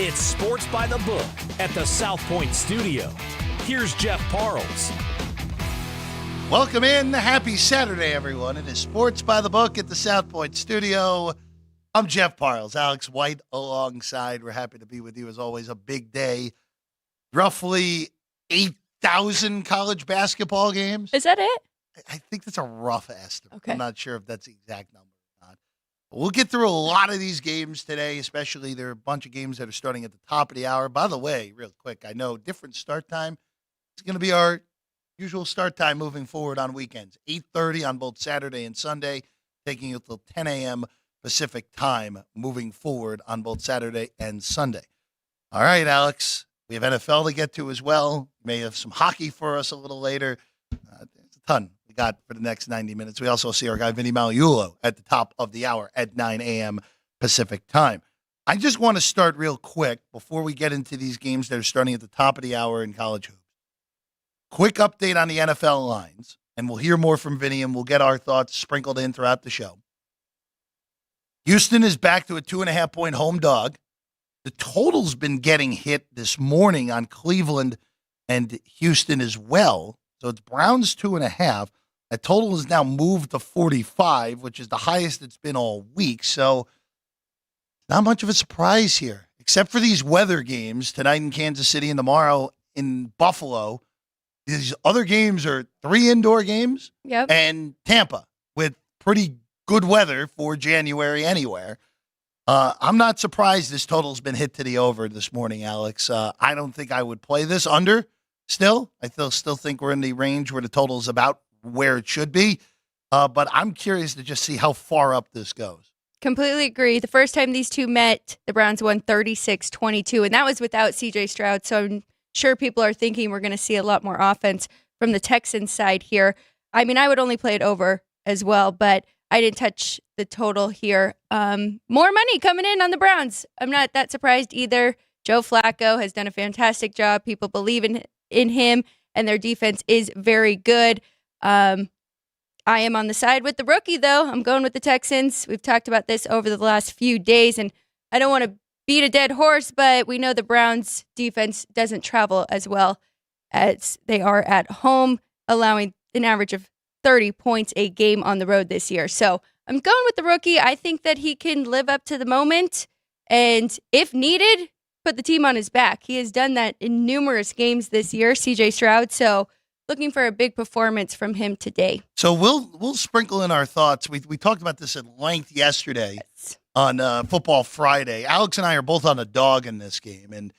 It's Sports by the Book at the South Point Studio. Here's Jeff Parles. Welcome in. Happy Saturday, everyone. It is Sports by the Book at the South Point Studio. I'm Jeff Parles, Alex White alongside. We're happy to be with you as always. A big day. Roughly 8,000 college basketball games. Is that it? I think that's a rough estimate. Okay. I'm not sure if that's the exact number or not. But we'll get through a lot of these games today, especially there are a bunch of games that are starting at the top of the hour. By the way, real quick, I know different start time. It's going to be our usual start time moving forward on weekends. 8:30 on both Saturday and Sunday, taking it till 10 a.m. Pacific time moving forward on both Saturday and Sunday. All right, Alex, we have NFL to get to as well. May have some hockey for us a little later. There's a ton we got for the next 90 minutes. We also see our guy Vinny Magliulo at the top of the hour at 9 a.m. Pacific time. I just want to start real quick before we get into these games that are starting at the top of the hour in college hoops. Quick update on the NFL lines, and we'll hear more from Vinny, and we'll get our thoughts sprinkled in throughout the show. Houston is back to a 2.5-point home dog. The total's been getting hit this morning on Cleveland and Houston as well. So it's Browns 2.5. That total is now moved to 45, which is the highest it's been all week. So not much of a surprise here, except for these weather games tonight in Kansas City and tomorrow in Buffalo. These other games are 3 indoor games. Yep. And Tampa with pretty good weather for January anywhere. I'm not surprised this total's been hit to the over this morning, Alex. I don't think I would play this under still. I still think we're in the range where the total's about where it should be. But I'm curious to just see how far up this goes. Completely agree. The first time these two met, the Browns won 36-22, and that was without C.J. Stroud. So I'm sure people are thinking we're going to see a lot more offense from the Texans side here. I mean, I would only play it over as well, but I didn't touch the total here. More money coming in on the Browns. I'm not that surprised either. Joe Flacco has done a fantastic job. People believe in him, and their defense is very good. I am on the side with the rookie, though. I'm going with the Texans. We've talked about this over the last few days, and I don't want to beat a dead horse, but we know the Browns' defense doesn't travel as well as they are at home, allowing an average of 30 points a game on the road this year. So I'm going with the rookie. I think that he can live up to the moment, and if needed, put the team on his back. He has done that in numerous games this year, C.J. Stroud. So looking for a big performance from him today. So we'll sprinkle in our thoughts. We talked about this at length yesterday on Football Friday. Alex and I are both on a dog in this game, and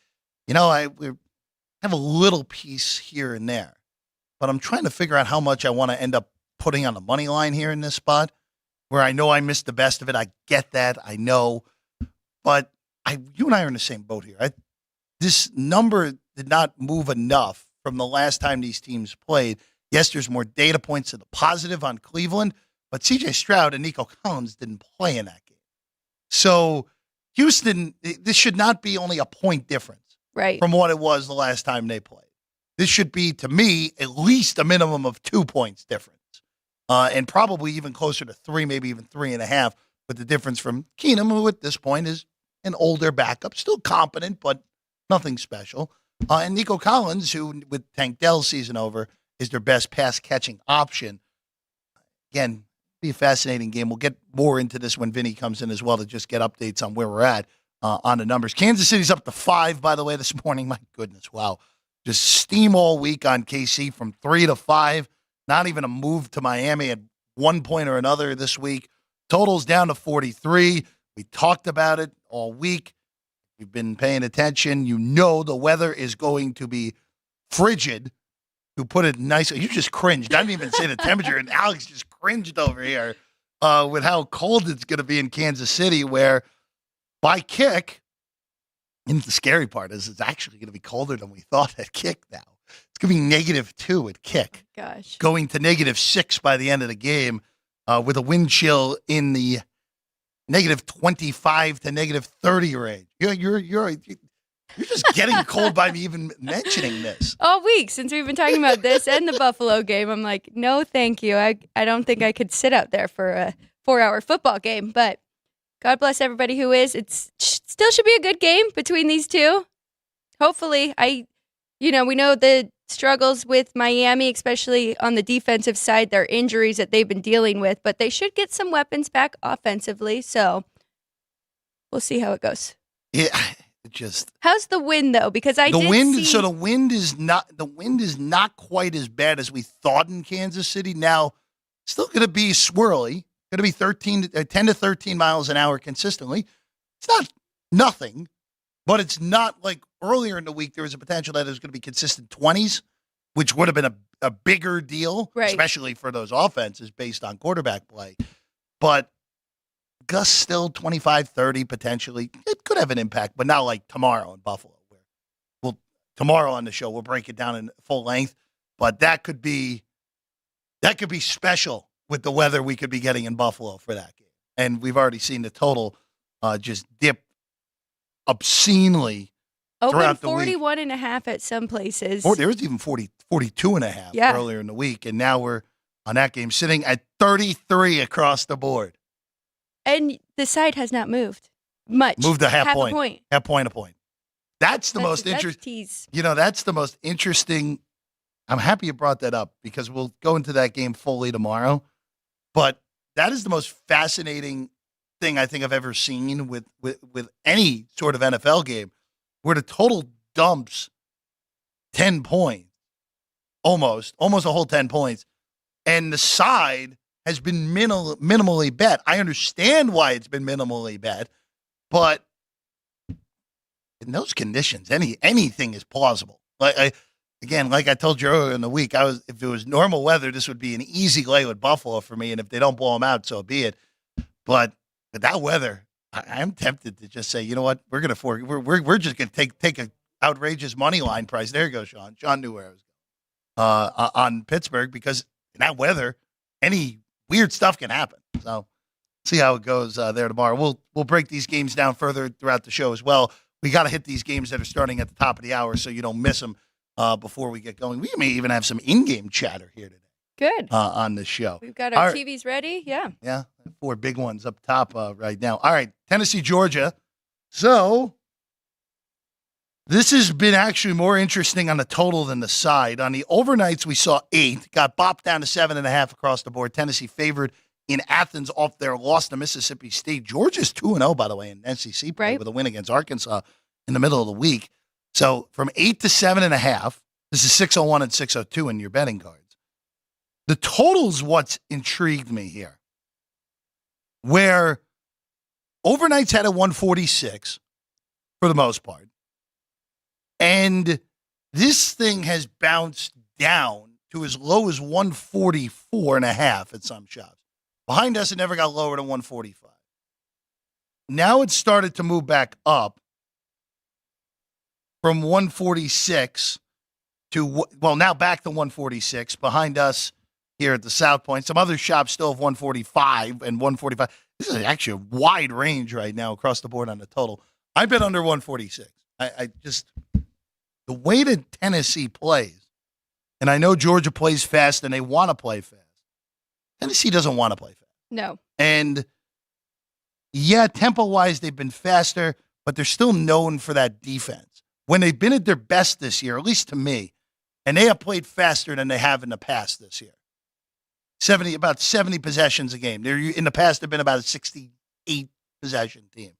we have a little piece here and there. But I'm trying to figure out how much I want to end up putting on the money line here in this spot where I know I missed the best of it. I get that. I know. But you and I are in the same boat here. This number did not move enough from the last time these teams played. Yes, there's more data points to the positive on Cleveland, but C.J. Stroud and Nico Collins didn't play in that game. So Houston, this should not be only a point difference from what it was the last time they played. This should be, to me, at least a minimum of 2 points difference. And probably even closer to 3, maybe even 3.5, with the difference from Keenum, who at this point is an older backup, still competent, but nothing special. And Nico Collins, who, with Tank Dell's season over, is their best pass-catching option. Again, be a fascinating game. We'll get more into this when Vinny comes in as well to just get updates on where we're at on the numbers. Kansas City's up to 5, by the way, this morning. My goodness, wow. Just steam all week on KC from 3 to 5. Not even a move to Miami at one point or another this week. Totals down to 43. We talked about it all week. You've been paying attention. You know the weather is going to be frigid, to put it nicely. You just cringed. I didn't even say the temperature, and Alex just cringed over here with how cold it's going to be in Kansas City, where by kick, and the scary part is it's actually going to be colder than we thought at kick now. It's going to be -2 at kick. Gosh. Going to -6 by the end of the game with a wind chill in the -25 to -30 range. You're just getting cold by me even mentioning this. All week since we've been talking about this and the Buffalo game, I'm like, no, thank you. I don't think I could sit out there for a 4-hour football game, but God bless everybody who is. It's Still should be a good game between these two. Hopefully, we know the struggles with Miami, especially on the defensive side, their injuries that they've been dealing with, but they should get some weapons back offensively. So we'll see how it goes. Yeah, how's the wind though? Because the wind is not quite as bad as we thought in Kansas City. Now, still going to be swirly. Going to be 10 to 13 miles an hour consistently. It's not nothing, but it's not like earlier in the week there was a potential that it was going to be consistent 20s, which would have been a bigger deal, right, especially for those offenses based on quarterback play. But gusts still 25, 30 potentially. It could have an impact, but not like tomorrow in Buffalo. Tomorrow on the show we'll break it down in full length, but that could be special with the weather we could be getting in Buffalo for that game. And we've already seen the total just dip obscenely throughout the week. 41.5 at some places. There was even 42.5 earlier in the week. And now we're on that game sitting at 33 across the board. And the side has not moved much. Moved a half point. A point. That's the most interesting. That's the most interesting. I'm happy you brought that up because we'll go into that game fully tomorrow. But that is the most fascinating thing I think I've ever seen with any sort of NFL game, where the total dumps 10 points, almost a whole 10 points, and the side has been minimally bet. I understand why it's been minimally bet, but in those conditions, anything is plausible. Like I told you earlier in the week, if it was normal weather, this would be an easy lay with Buffalo for me, and if they don't blow them out, so be it. But with that weather, I'm tempted to just say, you know what, we're just gonna take an outrageous money line price. There you go, Sean. Sean knew where I was going on Pittsburgh, because in that weather, any weird stuff can happen. So see how it goes there tomorrow. We'll break these games down further throughout the show as well. We got to hit these games that are starting at the top of the hour so you don't miss them before we get going. We may even have some in-game chatter here today. Good. On the show. We've got our TVs ready. Yeah. Yeah. 4 big ones up top right now. All right. Tennessee, Georgia. So this has been actually more interesting on the total than the side. On the overnights, we saw 8, got bopped down to 7.5 across the board. Tennessee favored in Athens off their loss to Mississippi State. Georgia's 2-0, by the way, in SEC play, with a win against Arkansas in the middle of the week. So from 8 to 7.5, this is 601 and 602 in your betting cards. The total's what's intrigued me here, where overnights had a 146 for the most part. And this thing has bounced down to as low as 144.5 at some shops. Behind us, it never got lower than 145. Now it's started to move back up from 146 to, now back to 146. Behind us here at the South Point, some other shops still have 145 and 145. This is actually a wide range right now across the board on the total. I bet under 146. I just, the way that Tennessee plays, and I know Georgia plays fast and they want to play fast. Tennessee doesn't want to play fast. No. And yeah, tempo-wise, they've been faster, but they're still known for that defense. When they've been at their best this year, at least to me, and they have played faster than they have in the past this year. About 70 possessions a game. They're in the past, they've been about a 68 possession team.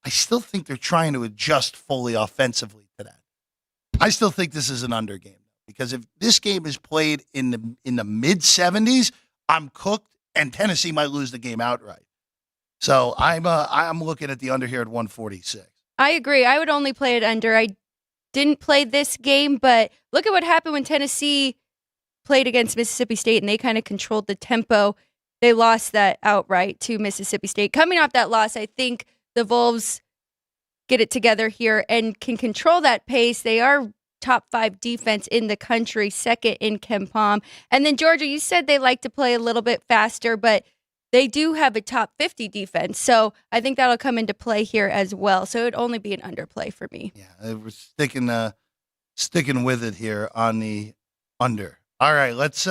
I still think they're trying to adjust fully offensively to that. I still think this is an under game, because if this game is played in the mid 70s, I'm cooked, and Tennessee might lose the game outright. So I'm looking at the under here at 146. I agree. I would only play it under. I didn't play this game, but look at what happened when Tennessee played against Mississippi State, and they kind of controlled the tempo. They lost that outright to Mississippi State. Coming off that loss, I think the Wolves get it together here and can control that pace. They are top 5 defense in the country, second in KenPom. And then Georgia, you said they like to play a little bit faster, but they do have a top 50 defense. So I think that'll come into play here as well. So it would only be an underplay for me. Yeah, we're sticking with it here on the under. All right, let's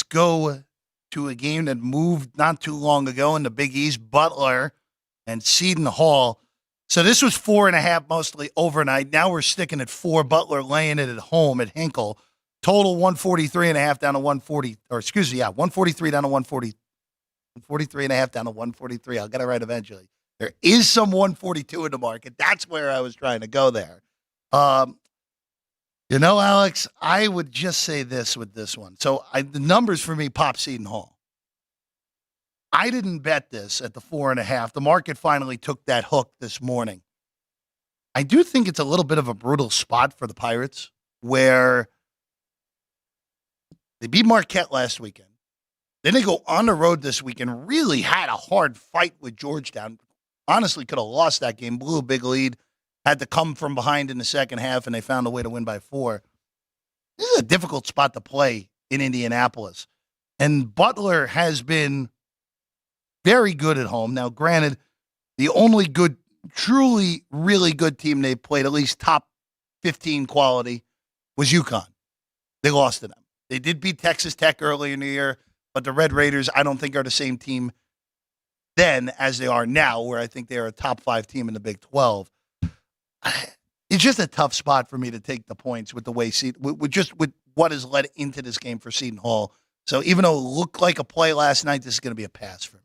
go to a game that moved not too long ago in the Big East. Butler and Seton Hall So this was 4.5 mostly overnight. Now we're sticking at 4. Butler laying it at home at Hinkle. Total 143.5 down to 140, or excuse me, 143 down to 140, 143.5 down to 143. I'll get it right eventually. There is some 142 in the market. That's where I was trying to go there. Alex, I would just say this with this one. So the numbers for me pop Seton Hall. I didn't bet this at the 4.5. The market finally took that hook this morning. I do think it's a little bit of a brutal spot for the Pirates where they beat Marquette last weekend. Then they go on the road this weekend, really had a hard fight with Georgetown. Honestly, could have lost that game, blew a big lead, had to come from behind in the second half, and they found a way to win by 4. This is a difficult spot to play in Indianapolis. And Butler has been very good at home. Now, granted, the only good, truly, really good team they played, at least top 15 quality, was UConn. They lost to them. They did beat Texas Tech early in the year, but the Red Raiders, I don't think, are the same team then as they are now, where I think they are a top 5 team in the Big 12. It's just a tough spot for me to take the points with the way with what has led into this game for Seton Hall. So even though it looked like a play last night, this is going to be a pass for me.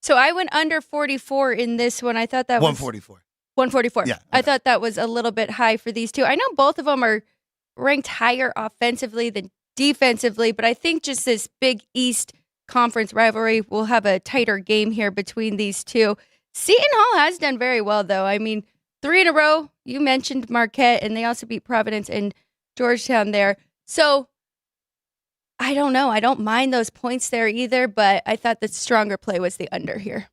So I went under 44 in this one. I thought that 144. 144. Yeah. Okay. I thought that was a little bit high for these two. I know both of them are ranked higher offensively than defensively, but I think just this Big East Conference rivalry will have a tighter game here between these two. Seton Hall has done very well, though. I mean, 3 in a row. You mentioned Marquette, and they also beat Providence and Georgetown there. So I don't know. I don't mind those points there either, but I thought the stronger play was the under here.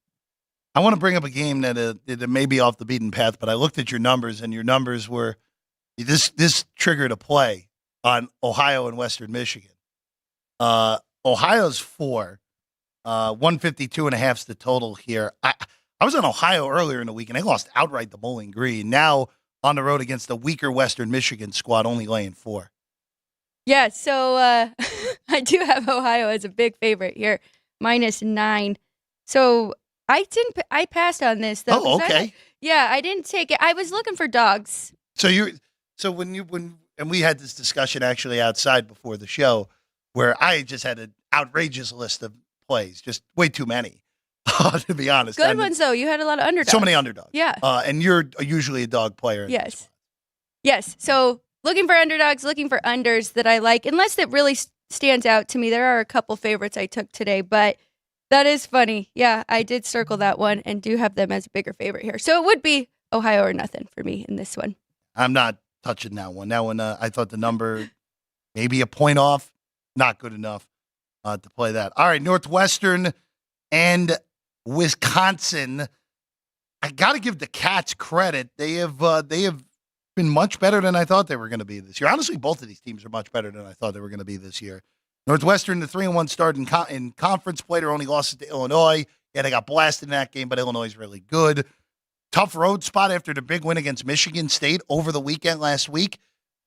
I want to bring up a game that may be off the beaten path, but I looked at your numbers, and your numbers were this triggered a play on Ohio and Western Michigan. Ohio's 4, 152.5 is the total here. I was on Ohio earlier in the week, and they lost outright to Bowling Green. Now on the road against the weaker Western Michigan squad, only laying 4. Yeah, so I do have Ohio as a big favorite here, -9. So I passed on this though. Oh, okay. I didn't take it. I was looking for dogs. So when we had this discussion actually outside before the show, where I just had an outrageous list of plays, just way too many, to be honest. Good ones though. You had a lot of underdogs. So many underdogs. Yeah. And you're usually a dog player. Yes. Yes. So looking for underdogs, looking for unders that I like, unless it really stands out to me. There are a couple favorites I took today, but that is funny. Yeah, I did circle that one and do have them as a bigger favorite here. So it would be Ohio or nothing for me in this one. I'm not touching that one. That one, I thought the number maybe a point off, not good enough to play that. All right, Northwestern and Wisconsin. I got to give the Cats credit. They have been much better than I thought they were going to be this year. Honestly, both of these teams are much better than I thought they were going to be this year. Northwestern, the 3-1 start in conference play, they only lost it to Illinois. Yeah, they got blasted in that game, but Illinois is really good. Tough road spot after the big win against Michigan State over the weekend last week.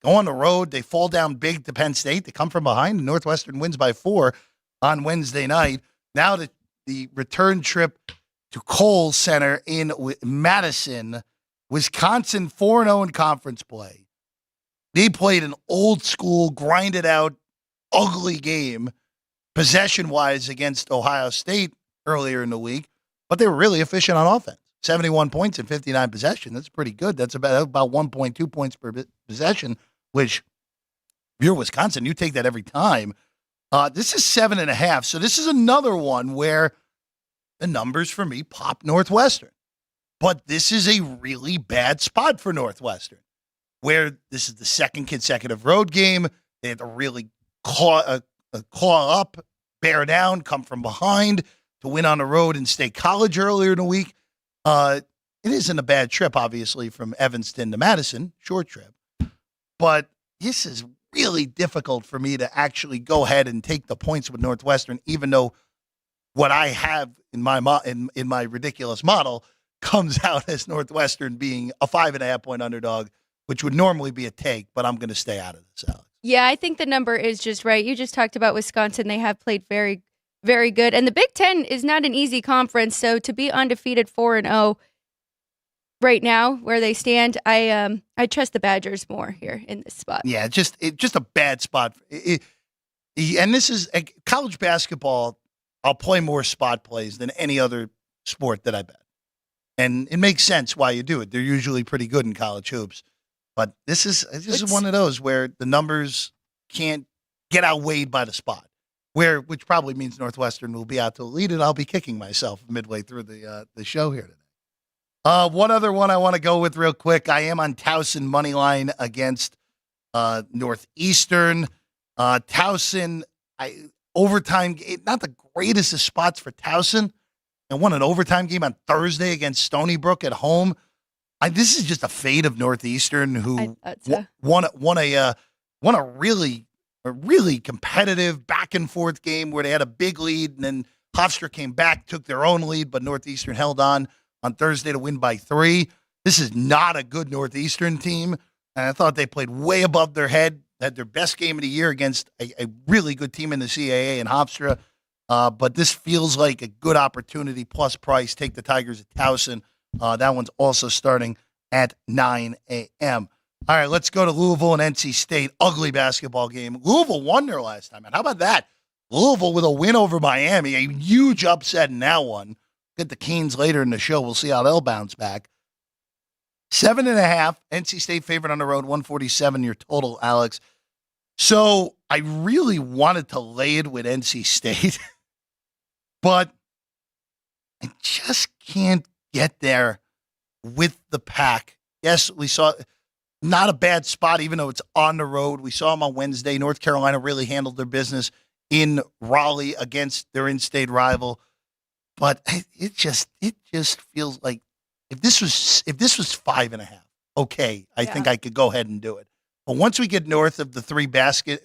Go on the road. They fall down big to Penn State. They come from behind. Northwestern wins by 4 on Wednesday night. Now the return trip to Kohl Center in Madison, Wisconsin, 4-0 in conference play. They played an old school, grinded out, ugly game, possession-wise, against Ohio State earlier in the week, but they were really efficient on offense. 71 points in 59 possessions. That's pretty good. That's about 1.2 points per possession, which, if you're Wisconsin, you take that every time. This is 7.5, so this is another one where the numbers for me pop Northwestern. But this is a really bad spot for Northwestern, where this is the second consecutive road game. They have to really claw up, bear down, come from behind to win on the road in State College earlier in the week. It isn't a bad trip, obviously, from Evanston to Madison, short trip. But this is really difficult for me to actually go ahead and take the points with Northwestern, even though what I have in my ridiculous model comes out as Northwestern being a 5.5 point underdog, which would normally be a take, but I'm going to stay out of this, Alex. Yeah, I think the number is just right. You just talked about Wisconsin. They have played very, very good. And the Big Ten is not an easy conference, so to be undefeated 4-0, right now where they stand, I trust the Badgers more here in this spot. Yeah, just a bad spot. And this is college basketball. I'll play more spot plays than any other sport that I bet. And it makes sense why you do it. They're usually pretty good in college hoops. But this is one of those where the numbers can't get outweighed by the spot, which probably means Northwestern will be out to lead it. I'll be kicking myself midway through the show here today. One other one I want to go with real quick. I am on Towson money line against Northeastern. Towson, overtime, not the greatest of spots for Towson. And won an overtime game on Thursday against Stony Brook at home. This is just a fade of Northeastern, who won a really competitive back and forth game where they had a big lead, and then Hofstra came back, took their own lead, but Northeastern held on Thursday to win by 3. This is not a good Northeastern team, and I thought they played way above their head. Had their best game of the year against a really good team in the CAA and Hofstra. But this feels like a good opportunity plus price. Take the Tigers at Towson. That one's also starting at 9 a.m. All right, let's go to Louisville and NC State. Ugly basketball game. Louisville won their last time. And how about that? Louisville with a win over Miami. A huge upset in that one. Get the Canes later in the show. We'll see how they'll bounce back. 7.5. NC State favored on the road. 147 your total, Alex. So I really wanted to lay it with NC State. But I just can't get there with the pack. Yes, we saw not a bad spot, even though it's on the road. We saw them on Wednesday. North Carolina really handled their business in Raleigh against their in-state rival. But it just feels like if this was 5.5, okay, I think I could go ahead and do it. But once we get north of 3 baskets,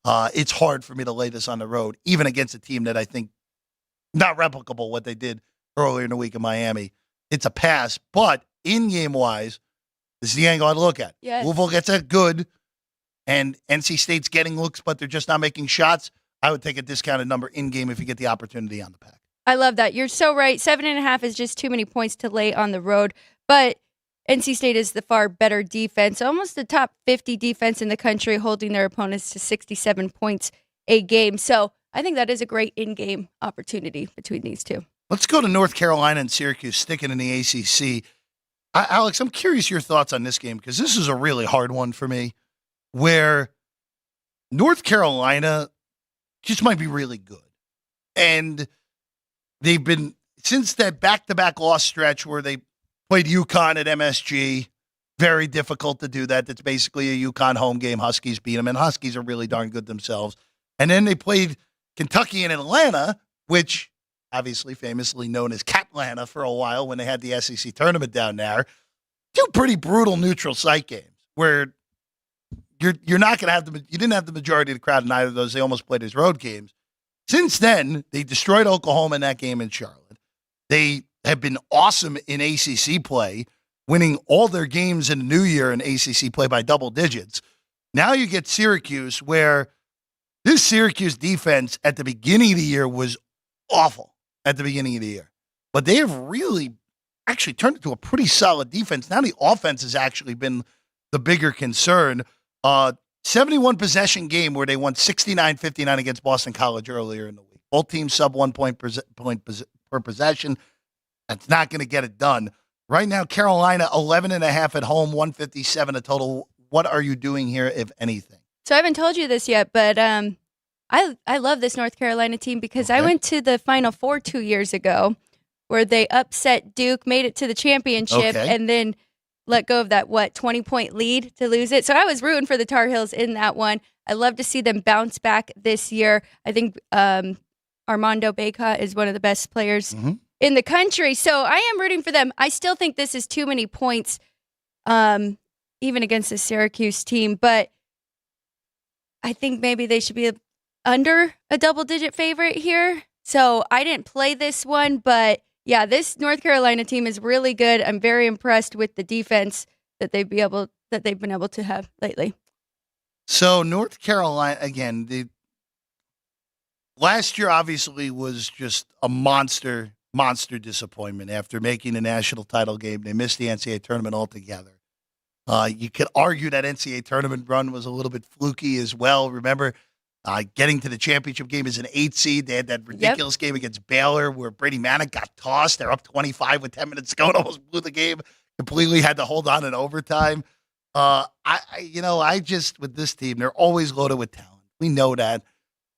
it's hard for me to lay this on the road, even against a team that I think not replicable what they did earlier in the week in Miami. It's a pass, but in-game wise, this is the angle I'd look at. Yes. Louisville gets a good, and NC State's getting looks, but they're just not making shots. I would take a discounted number in-game if you get the opportunity on the pack. I love that. You're so right. 7.5 is just too many points to lay on the road, but NC State is the far better defense, almost the top 50 defense in the country, holding their opponents to 67 points a game. So I think that is a great in-game opportunity between these two. Let's go to North Carolina and Syracuse, sticking in the ACC. Alex, I'm curious your thoughts on this game, because this is a really hard one for me, where North Carolina just might be really good. And they've been, since that back-to-back loss stretch where they played UConn at MSG, very difficult to do that. That's basically a UConn home game. Huskies beat them, and Huskies are really darn good themselves. And then they played Kentucky and Atlanta, which obviously famously known as Catlanta for a while when they had the SEC tournament down there. 2 pretty brutal neutral site games where you're not going to have you didn't have the majority of the crowd in either of those. They almost played as road games. Since then, they destroyed Oklahoma in that game in Charlotte. They have been awesome in ACC play, winning all their games in the new year in ACC play by double digits. Now you get Syracuse, where this Syracuse defense at the beginning of the year was awful at the beginning of the year. But they have really actually turned into a pretty solid defense. Now the offense has actually been the bigger concern. 71 possession game where they won 69-59 against Boston College earlier in the week. Both teams sub 1 point per possession. That's not going to get it done. Right now, Carolina 11.5 at home, 157 a total. What are you doing here, if anything? So I haven't told you this yet, but I love this North Carolina team because I went to the Final Four 2 years ago where they upset Duke, made it to the championship, and then let go of that, 20-point lead to lose it. So I was rooting for the Tar Heels in that one. I love to see them bounce back this year. I think Armando Bacot is one of the best players in the country. So I am rooting for them. I still think this is too many points, even against the Syracuse team. But I think maybe they should be under a double-digit favorite here. So I didn't play this one, but yeah, this North Carolina team is really good. I'm very impressed with the defense that they've been able to have lately. So North Carolina, again, last year obviously was just a monster monster disappointment after making the national title game. They missed the NCAA tournament altogether. You could argue that NCAA tournament run was a little bit fluky as well. Remember, getting to the championship game as an 8 seed. They had that ridiculous game against Baylor where Brady Manick got tossed. They're up 25 with 10 minutes to go and almost blew the game. Completely had to hold on in overtime. I just, with this team, they're always loaded with talent. We know that.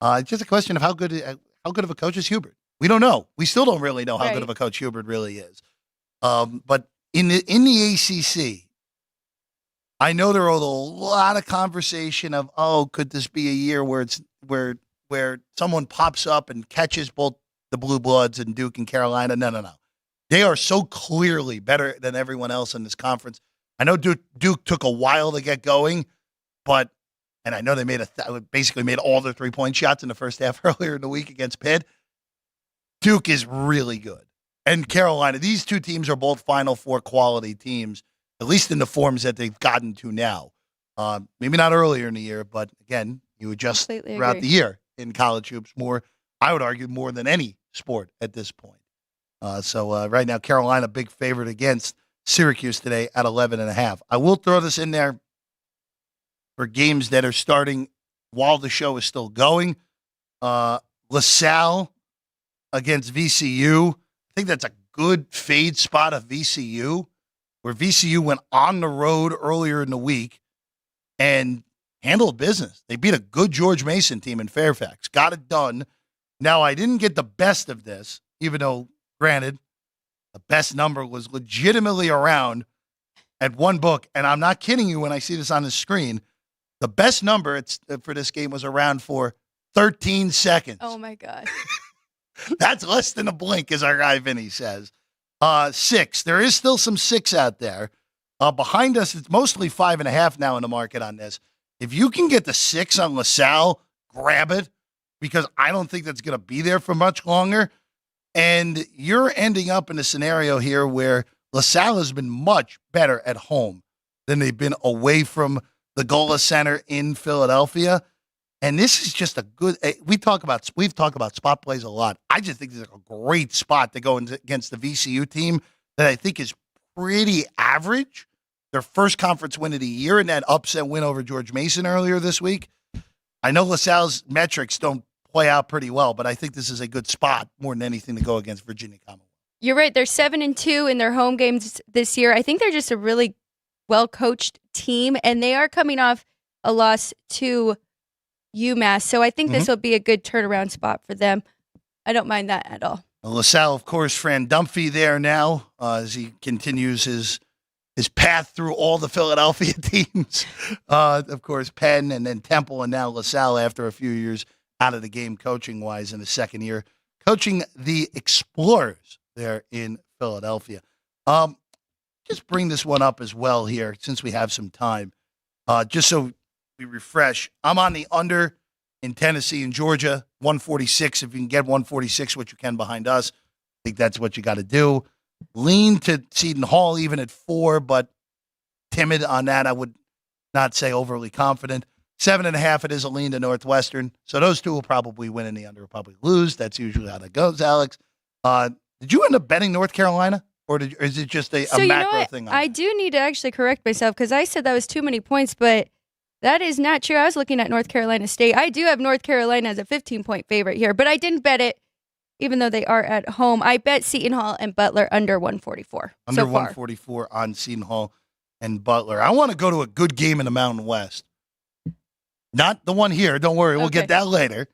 It's just a question of how good of a coach is Hubert. We don't know. We still don't really know how good of a coach Hubert really is. But in the ACC, I know there are a lot of conversation of, could this be a year where it's where someone pops up and catches both the Blue Bloods and Duke and Carolina? No. They are so clearly better than everyone else in this conference. I know Duke took a while to get going, and I know they basically made all their 3-point shots in the first half earlier in the week against Pitt. Duke is really good. And Carolina, these two teams are both Final Four quality teams, at least in the forms that they've gotten to now. Maybe not earlier in the year, but again, you adjust throughout the year in college hoops more, I would argue, more than any sport at this point. So right now, Carolina, big favorite against Syracuse today at 11.5. I will throw this in there for games that are starting while the show is still going. LaSalle against VCU. I think that's a good fade spot of VCU, where VCU went on the road earlier in the week and handled business. They beat a good George Mason team in Fairfax. Got it done. Now, I didn't get the best of this, even though, granted, the best number was legitimately around at one book. And I'm not kidding you when I see this on the screen. The best number for this game was around for 13 seconds. Oh, my God. That's less than a blink, as our guy Vinny says. 6. There is still some 6 out there. Behind us, it's mostly 5.5 now in the market on this. If you can get the 6 on LaSalle, grab it, because I don't think that's going to be there for much longer. And you're ending up in a scenario here where LaSalle has been much better at home than they've been away from the Gola Center in Philadelphia. And this is just a good, we've talked about spot plays a lot. I just think this is a great spot to go against the VCU team that I think is pretty average. Their first conference win of the year and that upset win over George Mason earlier this week. I know LaSalle's metrics don't play out pretty well, but I think this is a good spot more than anything to go against Virginia Commonwealth. You're right. They're 7-2 in their home games this year. I think they're just a really well-coached team, and they are coming off a loss to UMass. So I think this will be a good turnaround spot for them. I don't mind that at all. LaSalle, of course, Fran Dunphy there now as he continues his path through all the Philadelphia teams. Of course, Penn and then Temple and now LaSalle after a few years out of the game coaching-wise in the second year, coaching the Explorers there in Philadelphia. Just bring this one up as well here since we have some time. Just so we refresh, I'm on the under in Tennessee and Georgia, 146. If you can get 146, what you can behind us, I think that's what you got to do. Lean to Seton Hall even at 4, but timid on that. I would not say overly confident. 7.5, it is a lean to Northwestern. So those two will probably win and the under will probably lose. That's usually how that goes, Alex. Did you end up betting North Carolina? Or is it just a macro thing? I do need to actually correct myself because I said that was too many points, but that is not true. I was looking at North Carolina State. I do have North Carolina as a 15-point favorite here, but I didn't bet it, even though they are at home. I bet Seton Hall and Butler under 144. Under 144 on Seton Hall and Butler. I want to go to a good game in the Mountain West. Not the one here. Don't worry. We'll get that later.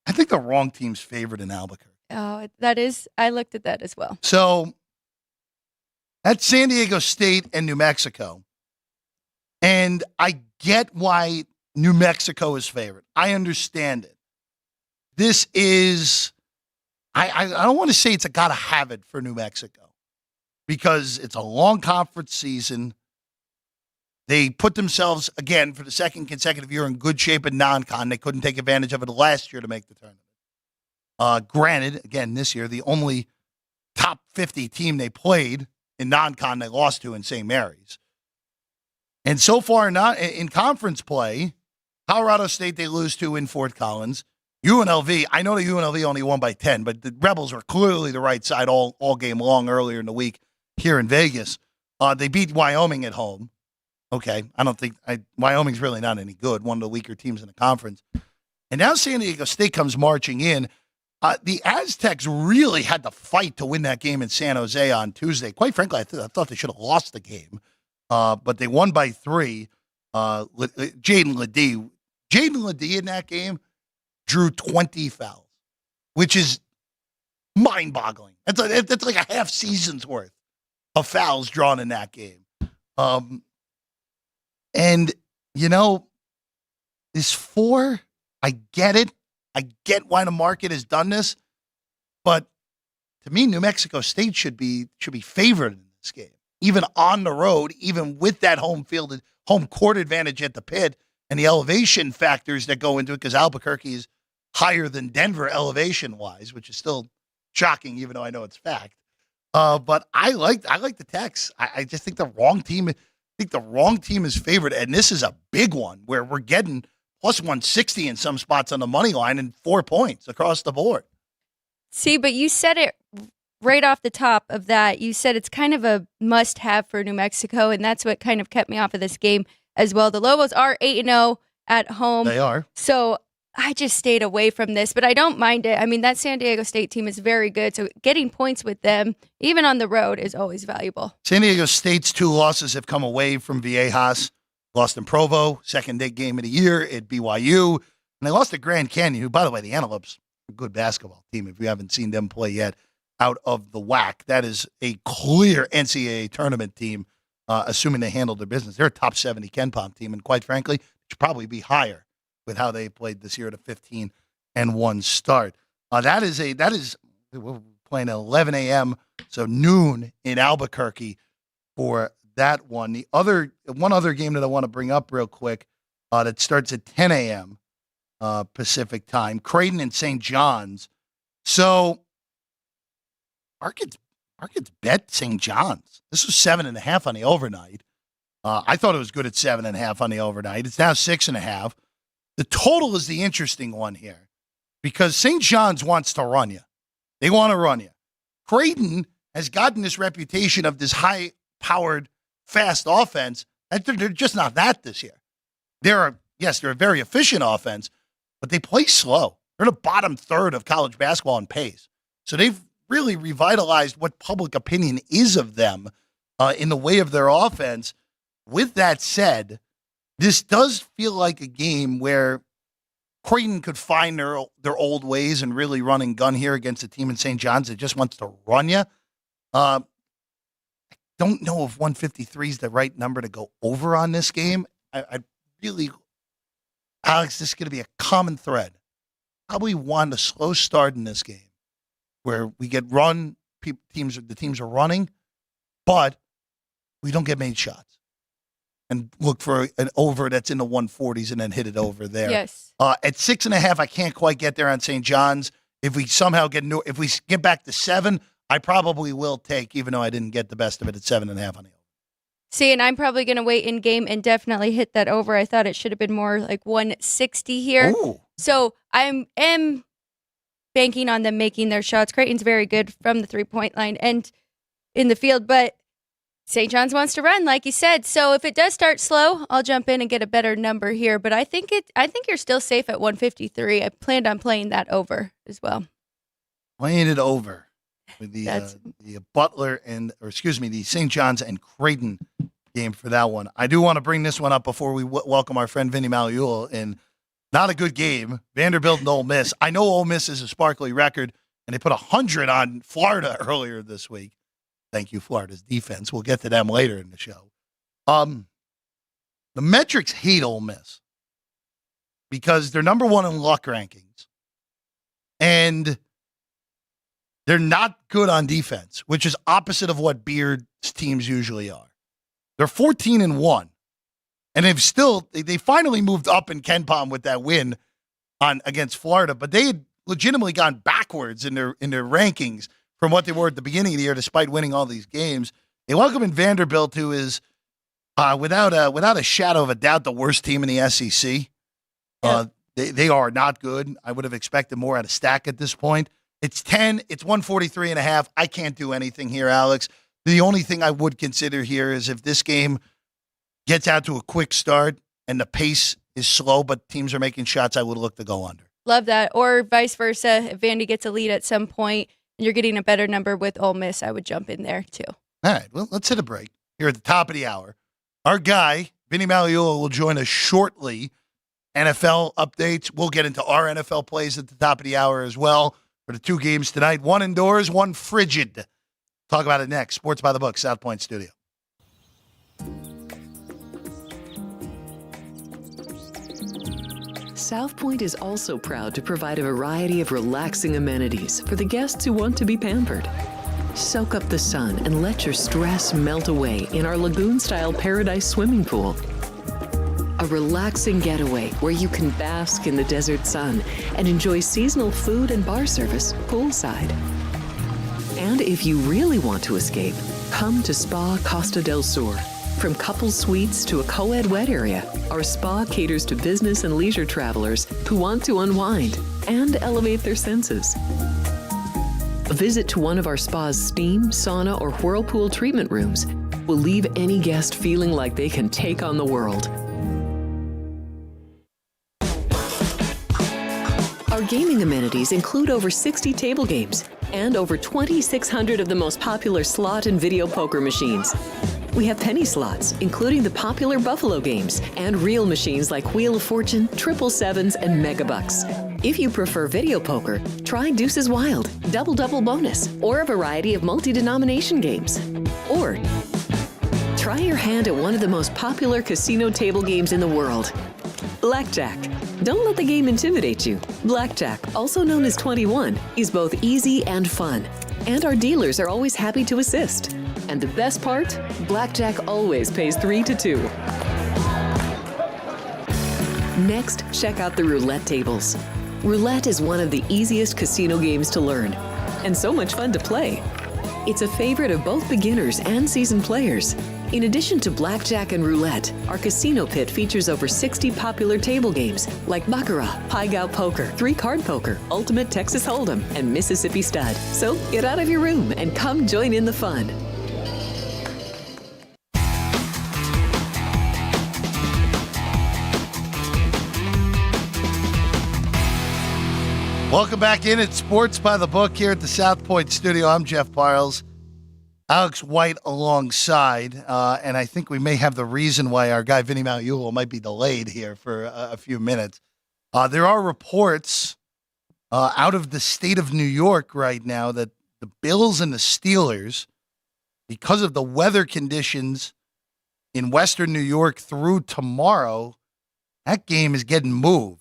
I think the wrong team's favored in Albuquerque. Oh, that is. I looked at that as well. So that's San Diego State and New Mexico. And I get why New Mexico is favored. I understand it. This is, I don't want to say it's a gotta have it for New Mexico because it's a long conference season. They put themselves, again, for the second consecutive year in good shape in non-con. They couldn't take advantage of it last year to make the tournament. Granted, again, this year, the only top 50 team they played in non-con they lost to in St. Mary's. And so far, not in conference play, Colorado State they lose to in Fort Collins. UNLV, I know the UNLV only won by 10, but the Rebels were clearly the right side all game long earlier in the week here in Vegas. They beat Wyoming at home. Okay, I don't think Wyoming's really not any good, one of the weaker teams in the conference. And now San Diego State comes marching in. The Aztecs really had to fight to win that game in San Jose on Tuesday. Quite frankly, I thought they should have lost the game, but they won by 3. Jaden Ledee in that game drew 20 fouls, which is mind-boggling. That's like a half season's worth of fouls drawn in that game. And, this 4, I get it. I get why the market has done this, but to me, New Mexico State should be favored in this game, even on the road, even with that home court advantage at the Pit and the elevation factors that go into it, because Albuquerque is higher than Denver elevation-wise, which is still shocking, even though I know it's fact. But I like the Tex. I just think the wrong team. I think the wrong team is favored, and this is a big one where we're getting plus 160 in some spots on the money line and 4 points across the board. See, but you said it right off the top of that. You said it's kind of a must-have for New Mexico, and that's what kind of kept me off of this game as well. The Lobos are 8-0 at home. They are. So I just stayed away from this, but I don't mind it. I mean, that San Diego State team is very good, so getting points with them, even on the road, is always valuable. San Diego State's 2 losses have come away from Viejas. Lost in Provo, second big game of the year at BYU. And they lost to Grand Canyon, who, by the way, the Antelopes are a good basketball team. If you haven't seen them play yet, out of the WAC, that is a clear NCAA tournament team, assuming they handled their business. They're a top 70 KenPom team, and quite frankly, it should probably be higher with how they played this year at a 15-1 start. We're playing at 11 a.m., so noon in Albuquerque for that one. One other game that I want to bring up real quick that starts at 10 a.m. Pacific time, Creighton and St. John's. So markets bet St. John's. This was 7.5 on the overnight. I thought it was good at 7.5 on the overnight. It's now 6.5. The total is the interesting one here because St. John's wants to run you. They want to run you. Creighton has gotten this reputation of this high-powered, fast offense. They're just not that this year. They're a very efficient offense, but they play slow. They're the bottom third of college basketball in pace. So they've really revitalized what public opinion is of them in the way of their offense. With that said, this does feel like a game where Creighton could find their old ways and really run and gun here against a team in St. John's that just wants to run you. Don't know if 153 is the right number to go over on this game. I really, Alex, this is going to be a common thread. Probably want a slow start in this game where we get run, the teams are running, but we don't get made shots. And look for an over that's in the 140s and then hit it over there. Yes. At 6.5, I can't quite get there on St. John's. If we somehow if we get back to 7, I probably will take, even though I didn't get the best of it at 7.5 on the over. See, and I'm probably going to wait in game and definitely hit that over. I thought it should have been more like 160 here. Ooh. So I am banking on them making their shots. Creighton's very good from the 3-point line and in the field, but St. John's wants to run, like you said. So if it does start slow, I'll jump in and get a better number here. But I think you're still safe at 153. I planned on playing that over as well. Playing it over with the the St. John's and Creighton game for that one. I do want to bring this one up before we welcome our friend Vinny Magliulo in. Not a good game. Vanderbilt and Ole Miss. I know Ole Miss is a sparkly record, and they put 100 on Florida earlier this week. Thank you, Florida's defense. We'll get to them later in the show. The metrics hate Ole Miss because they're number 1 in luck rankings, and they're not good on defense, which is opposite of what Beard's teams usually are. They're 14-1. And they finally moved up in KenPom with that win against Florida, but they had legitimately gone backwards in their rankings from what they were at the beginning of the year, despite winning all these games. They welcome in Vanderbilt, who is without a shadow of a doubt the worst team in the SEC. Yeah. They are not good. I would have expected more out of Stack at this point. It's 10. It's 143.5. I can't do anything here, Alex. The only thing I would consider here is if this game gets out to a quick start and the pace is slow, but teams are making shots, I would look to go under. Love that. Or vice versa. If Vandy gets a lead at some point and you're getting a better number with Ole Miss, I would jump in there too. All right. Well, let's hit a break here at the top of the hour. Our guy, Vinny Magliulo, will join us shortly. NFL updates. We'll get into our NFL plays at the top of the hour as well for the two games tonight. One indoors, one frigid. Talk about it next. Sports by the Book, South Point Studio. South Point is also proud to provide a variety of relaxing amenities for the guests who want to be pampered. Soak up the sun and let your stress melt away in our lagoon-style Paradise swimming pool. A relaxing getaway where you can bask in the desert sun and enjoy seasonal food and bar service poolside. And if you really want to escape, come to Spa Costa del Sur. From couple suites to a co-ed wet area, our spa caters to business and leisure travelers who want to unwind and elevate their senses. A visit to one of our spa's steam, sauna, or whirlpool treatment rooms will leave any guest feeling like they can take on the world. Our gaming amenities include over 60 table games and over 2,600 of the most popular slot and video poker machines. We have penny slots, including the popular Buffalo games, and real machines like Wheel of Fortune, Triple Sevens, and Megabucks. If you prefer video poker, try Deuces Wild, Double Double Bonus, or a variety of multi-denomination games. Or try your hand at one of the most popular casino table games in the world, Blackjack. Don't let the game intimidate you. Blackjack, also known as 21, is both easy and fun. And our dealers are always happy to assist. And the best part? Blackjack always pays 3 to 2. Next, check out the roulette tables. Roulette is one of the easiest casino games to learn, and so much fun to play. It's a favorite of both beginners and seasoned players. In addition to blackjack and roulette, our casino pit features over 60 popular table games like Baccarat, Pai-Gow Poker, 3-Card Poker, Ultimate Texas Hold'em, and Mississippi Stud. So get out of your room and come join in the fun. Welcome back in at Sports by the Book here at the South Point Studio. I'm Jeff Parles. Alex White alongside, and I think we may have the reason why our guy Vinny Magliulo might be delayed here for a few minutes. There are reports out of the state of New York right now that the Bills and the Steelers, because of the weather conditions in Western New York through tomorrow, that game is getting moved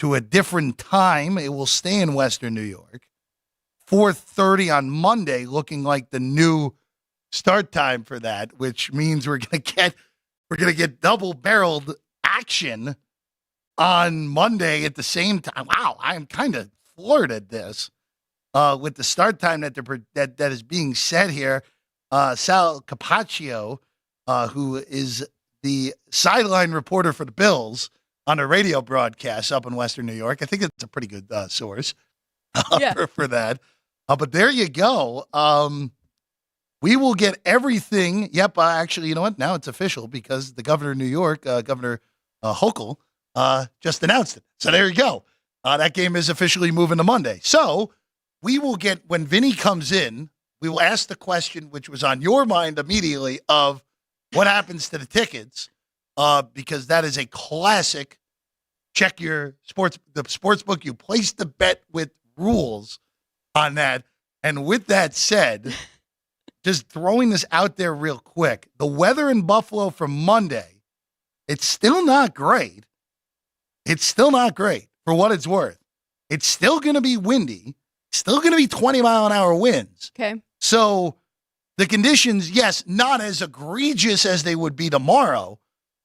to a different time. It will stay in Western New York. 4:30 on Monday, looking like the new start time for that, which means we're gonna get double-barreled action on Monday at the same time. Wow, I am kind of floored at this with the start time that is being said here. Sal Capaccio, who is the sideline reporter for the Bills on a radio broadcast up in Western New York. I think it's a pretty good source for that. But there you go. We will get everything. Yep. Actually, you know what? Now it's official because the governor of New York, Governor Hochul, just announced it. So there you go. That game is officially moving to Monday. So we will get, when Vinny comes in, we will ask the question, which was on your mind immediately, of what happens to the tickets, because that is a classic. Check the sports book. You place the bet with rules on that. And with that said, just throwing this out there real quick, the weather in Buffalo for Monday, it's still not great. It's still not great for what it's worth. It's still going to be windy, still going to be 20-mile-an-hour winds. Okay. So the conditions, yes, not as egregious as they would be tomorrow,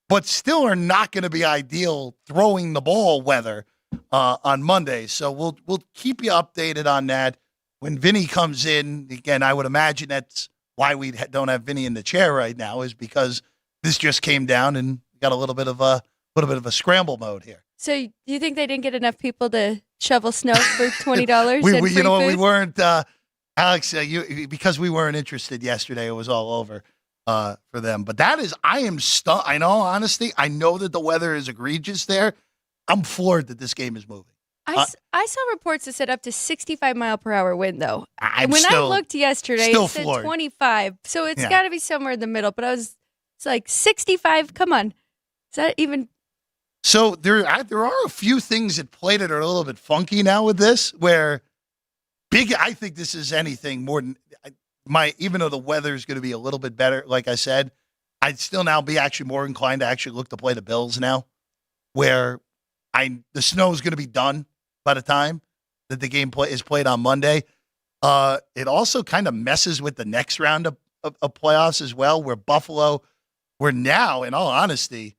but still are not going to be ideal throwing the ball weather on Monday. So we'll keep you updated on that when Vinny comes in. Again, I would imagine that's why we don't have Vinny in the chair right now, is because this just came down and got a little bit of a scramble mode here. So do you think they didn't get enough people to shovel snow for $20? we, and free you know, food? we weren't, Alex, because we weren't interested yesterday. It was all over for them. But I am stunned. I know, honestly, I know that the weather is egregious there. I'm floored that this game is moving. I saw reports that said up to 65-mile-per-hour wind, though. I looked yesterday, still it said floored. 25. So it's Yeah. got to be somewhere in the middle. But it's like 65. Come on. Is that even? So there are a few things that played it are a little bit funky now with this, where I think this is anything more than even though the weather is going to be a little bit better, like I said, I'd still now be actually more inclined to actually look to play the Bills now, where the snow is going to be done by the time that the game is played on Monday. It also kind of messes with the next round of playoffs as well, where Buffalo, we're now, in all honesty,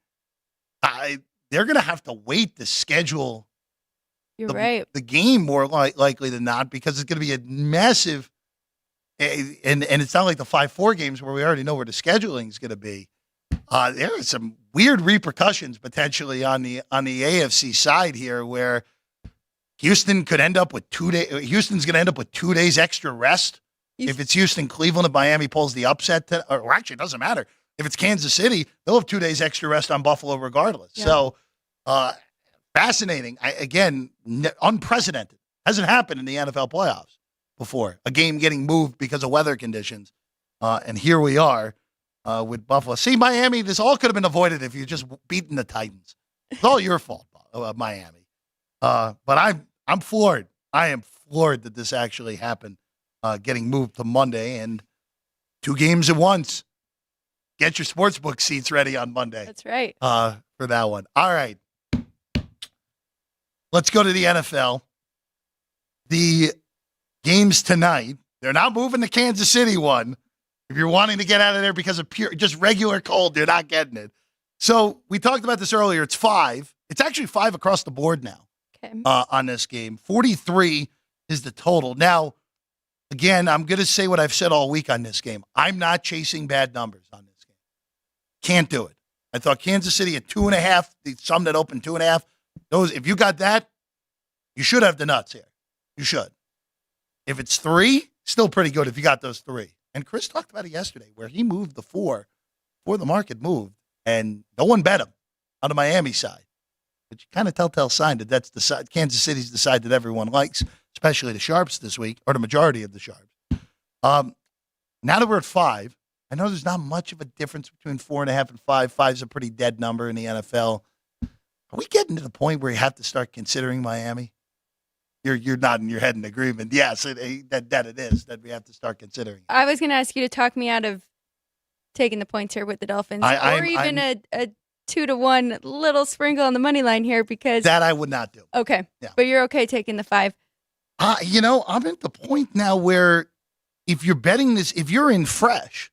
they're going to have to wait to schedule You're right. the game more likely than not, because it's going to be a massive, and it's not like the 5-4 games where we already know where the scheduling is going to be. There are some weird repercussions potentially on the AFC side here, where Houston could end up with 2 days. Houston's going to end up with 2 days extra rest. If it's Houston, Cleveland, if Miami pulls the upset, or actually it doesn't matter. If it's Kansas City, they'll have 2 days extra rest on Buffalo regardless. Yeah. So fascinating. Again, unprecedented. Hasn't happened in the NFL playoffs before. A game getting moved because of weather conditions. And here we are with Buffalo. See, Miami, this all could have been avoided if you just beaten the Titans. It's all your fault, Miami. But I'm floored. I am floored that this actually happened, getting moved to Monday, and 2 games at once. Get your sportsbook seats ready on Monday. That's right. For that one. All right. Let's go to the NFL. The games tonight, they're not moving the Kansas City one. If you're wanting to get out of there because of just regular cold, you're not getting it. So we talked about this earlier. It's 5. It's actually 5 across the board now. Okay. On this game. 43 is the total. Now, again, I'm going to say what I've said all week on this game. I'm not chasing bad numbers on this game. Can't do it. I thought Kansas City at 2.5, some that opened 2.5. Those, if you got that, you should have the nuts here. You should. If it's 3, still pretty good if you got those 3. And Chris talked about it yesterday, where he moved the 4 before the market moved, and no one bet him on the Miami side. But you kind of telltale sign that that's the side. Kansas City's the side that everyone likes, especially the Sharps this week, or the majority of the Sharps. Now that we're at 5, I know there's not much of a difference between 4.5 and 5. 5's a pretty dead number in the NFL. Are we getting to the point where you have to start considering Miami? You're nodding your head in agreement. Yes, that it is, that we have to start considering. I was going to ask you to talk me out of taking the points here with the Dolphins, or even a 2-1 little sprinkle on the money line here, because that I would not do. Okay, yeah. But you're okay taking the 5. I'm at the point now where if you're betting this, if you're in fresh,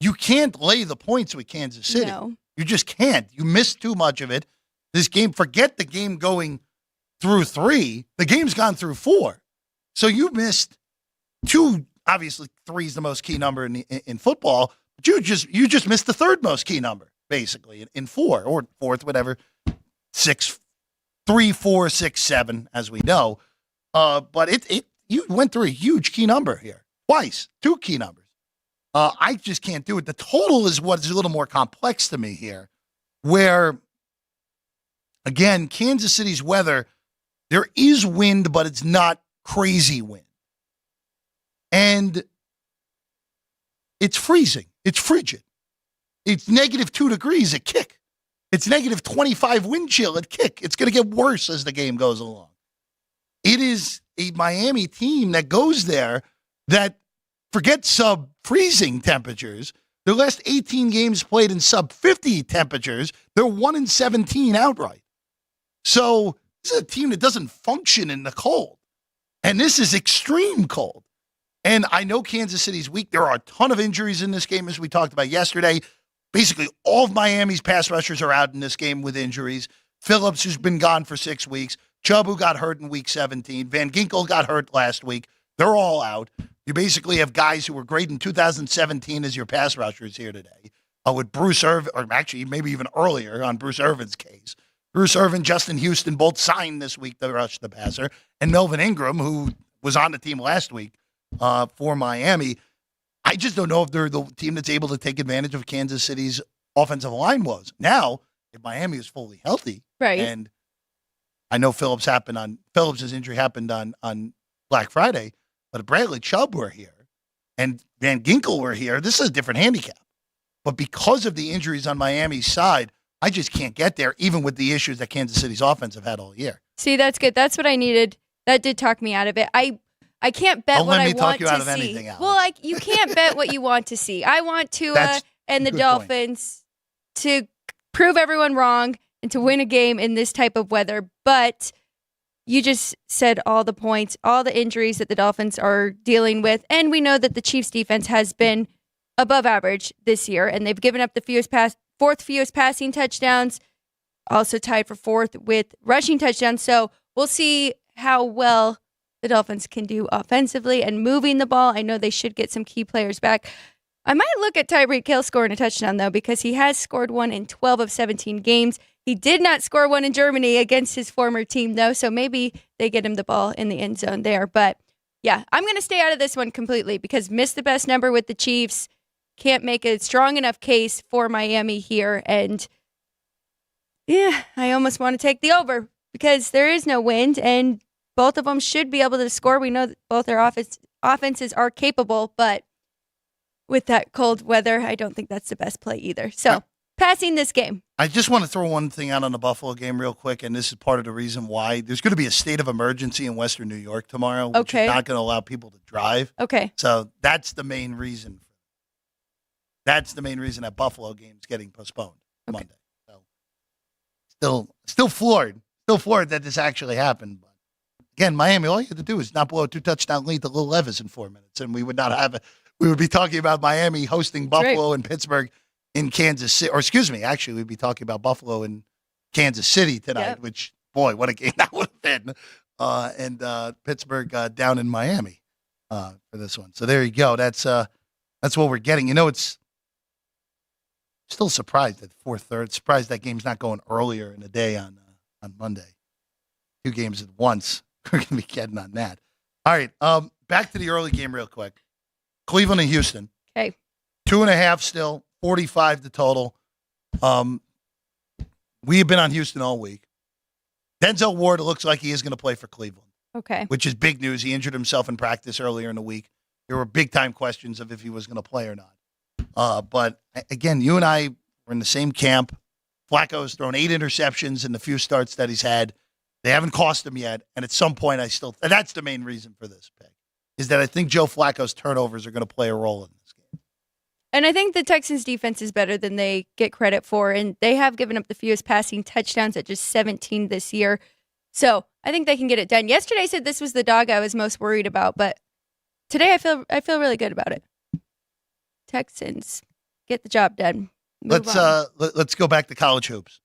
you can't lay the points with Kansas City. No. You just can't. You missed too much of it. This game, forget the game going through 3. The game's gone through 4. So you missed 2. Obviously, 3 is the most key number in football. But you just missed the 3rd most key number, basically, in 4 or 4th, whatever. 6, 3, 4, 6, 7, as we know. But you went through a huge key number here. Twice. 2 key numbers. I just can't do it. The total is what's a little more complex to me here, where, again, Kansas City's weather, there is wind, but it's not crazy wind. And it's freezing. It's frigid. It's -2 degrees at kick. It's -25 wind chill at kick. It's going to get worse as the game goes along. It is a Miami team that goes there that, forget sub-freezing temperatures, their last 18 games played in sub-50 temperatures. They're 1-17 outright. So this is a team that doesn't function in the cold. And this is extreme cold. And I know Kansas City's weak. There are a ton of injuries in this game, as we talked about yesterday. Basically, all of Miami's pass rushers are out in this game with injuries. Phillips, who's been gone for 6 weeks. Chubb, who got hurt in week 17. Van Ginkel got hurt last week. They're all out. You basically have guys who were great in 2017 as your pass rushers here today. With Bruce Irvin, or actually maybe even earlier on Bruce Irvin's case. Bruce Irvin, Justin Houston both signed this week to rush the passer. And Melvin Ingram, who was on the team last week for Miami. I just don't know if they're the team that's able to take advantage of Kansas City's offensive line was. Now, if Miami is fully healthy, right? And I know Phillips' injury happened on Black Friday, but if Bradley Chubb were here and Van Ginkel were here, this is a different handicap. But because of the injuries on Miami's side, I just can't get there, even with the issues that Kansas City's offense have had all year. See, that's good. That's what I needed. That did talk me out of it. I can't bet what I want to see. Don't let me talk you out of anything, Alex. Well, you can't bet what you want to see. I want Tua and the Dolphins to prove everyone wrong and to win a game in this type of weather. But you just said all the points, all the injuries that the Dolphins are dealing with. And we know that the Chiefs defense has been above average this year, and they've given up the fourth fewest passing touchdowns, also tied for fourth with rushing touchdowns. So we'll see how well the Dolphins can do offensively and moving the ball. I know they should get some key players back. I might look at Tyreek Hill scoring a touchdown, though, because he has scored one in 12 of 17 games. He did not score one in Germany against his former team, though, so maybe they get him the ball in the end zone there. But, yeah, I'm going to stay out of this one completely because missed the best number with the Chiefs. Can't make a strong enough case for Miami here. And, yeah, I almost want to take the over because there is no wind, and both of them should be able to score. We know that both their offenses are capable, but with that cold weather, I don't think that's the best play either. So, passing this game. I just want to throw one thing out on the Buffalo game real quick, and this is part of the reason why there's going to be a state of emergency in Western New York tomorrow, which is not going to allow people to drive. Okay. So that's the main reason. That's the main reason that Buffalo game's getting postponed Monday. So still floored that this actually happened. But again, Miami, all you had to do is not blow a 2-touchdown lead to Lil Levis in 4 minutes, and we would not have we would be talking about Miami hosting Buffalo and Pittsburgh in Kansas City. Or excuse me, actually, we'd be talking about Buffalo in Kansas City tonight, which, boy, what a game that would have been. And Pittsburgh down in Miami for this one. So there you go. That's what we're getting. You know, it's still surprised at 4:30. Surprised that game's not going earlier in the day on Monday. 2 games at once. We're going to be getting on that. All right. Back to the early game real quick. Cleveland and Houston. Okay. 2.5 still. 45 the total. We have been on Houston all week. Denzel Ward looks like he is going to play for Cleveland. Okay. Which is big news. He injured himself in practice earlier in the week. There were big-time questions of if he was going to play or not. But, again, you and I were in the same camp. Flacco's thrown 8 interceptions in the few starts that he's had. They haven't cost him yet. And at some point, and that's the main reason for this pick, is that I think Joe Flacco's turnovers are going to play a role in this game. And I think the Texans' defense is better than they get credit for, and they have given up the fewest passing touchdowns at just 17 this year. So I think they can get it done. Yesterday I said this was the dog I was most worried about, but today I feel really good about it. Texans, get the job done. Let's go back to college hoops.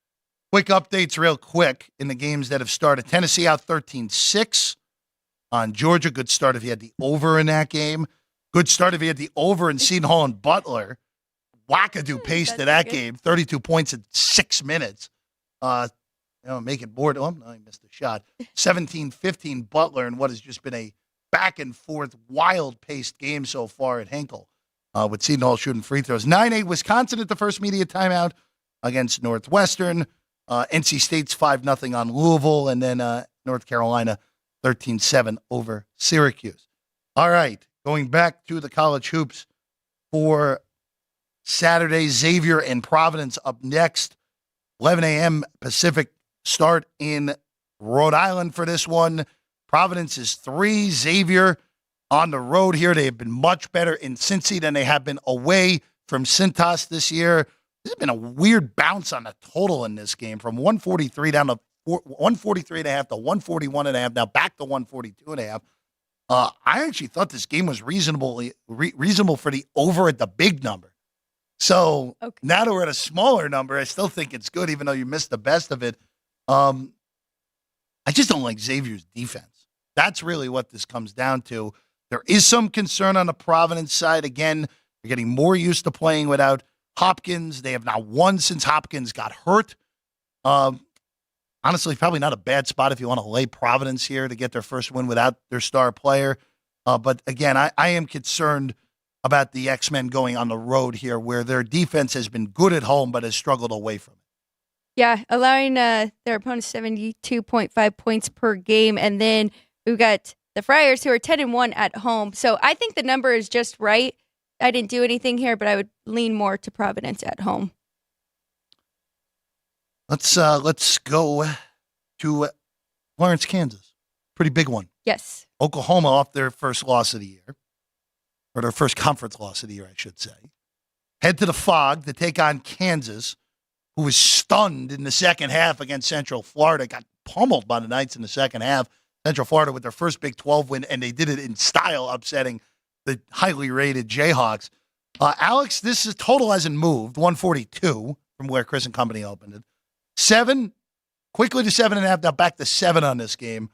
Quick updates real quick in the games that have started. Tennessee out 13-6 on Georgia. Good start if you had the over in that game. Good start if you had the over in Seton Hall and Butler. Wackadoo pace to that game. 32 points in 6 minutes. Make it more. Oh, no, I missed a shot. 17-15 Butler in what has just been a back-and-forth, wild-paced game so far at Hinkle with Seton Hall shooting free throws. 9-8 Wisconsin at the first media timeout against Northwestern. NC State's 5-0 on Louisville. And then North Carolina 13-7 over Syracuse. All right. Going back to the college hoops for Saturday, Xavier and Providence up next. 11 a.m. Pacific start in Rhode Island for this one. Providence is 3. Xavier on the road here. They have been much better in Cincy than they have been away from Cintas this year. There's been a weird bounce on the total in this game from 143 down to 143.5 to 141.5, now back to 142.5. I actually thought this game was reasonable for the over at the big number. So now that we're at a smaller number, I still think it's good, even though you missed the best of it. I just don't like Xavier's defense. That's really what this comes down to. There is some concern on the Providence side. Again, they're getting more used to playing without Hopkins. They have now won since Hopkins got hurt. honestly, probably not a bad spot if you want to lay Providence here to get their first win without their star player. But again, I am concerned about the X-Men going on the road here where their defense has been good at home but has struggled away from it. Yeah, allowing their opponents 72.5 points per game. And then we've got the Friars who are 10-1 at home. So I think the number is just right. I didn't do anything here, but I would lean more to Providence at home. Let's go to Lawrence, Kansas. Pretty big one. Yes. Oklahoma off their first loss of the year, or their first conference loss of the year, I should say. Head to the Fog to take on Kansas, who was stunned in the second half against Central Florida, got pummeled by the Knights in the second half. Central Florida with their first Big 12 win, and they did it in style, upsetting the highly rated Jayhawks. Alex, this is total hasn't moved, 142 from where Chris and company opened it. 7, quickly to 7.5, now back to 7 on this game.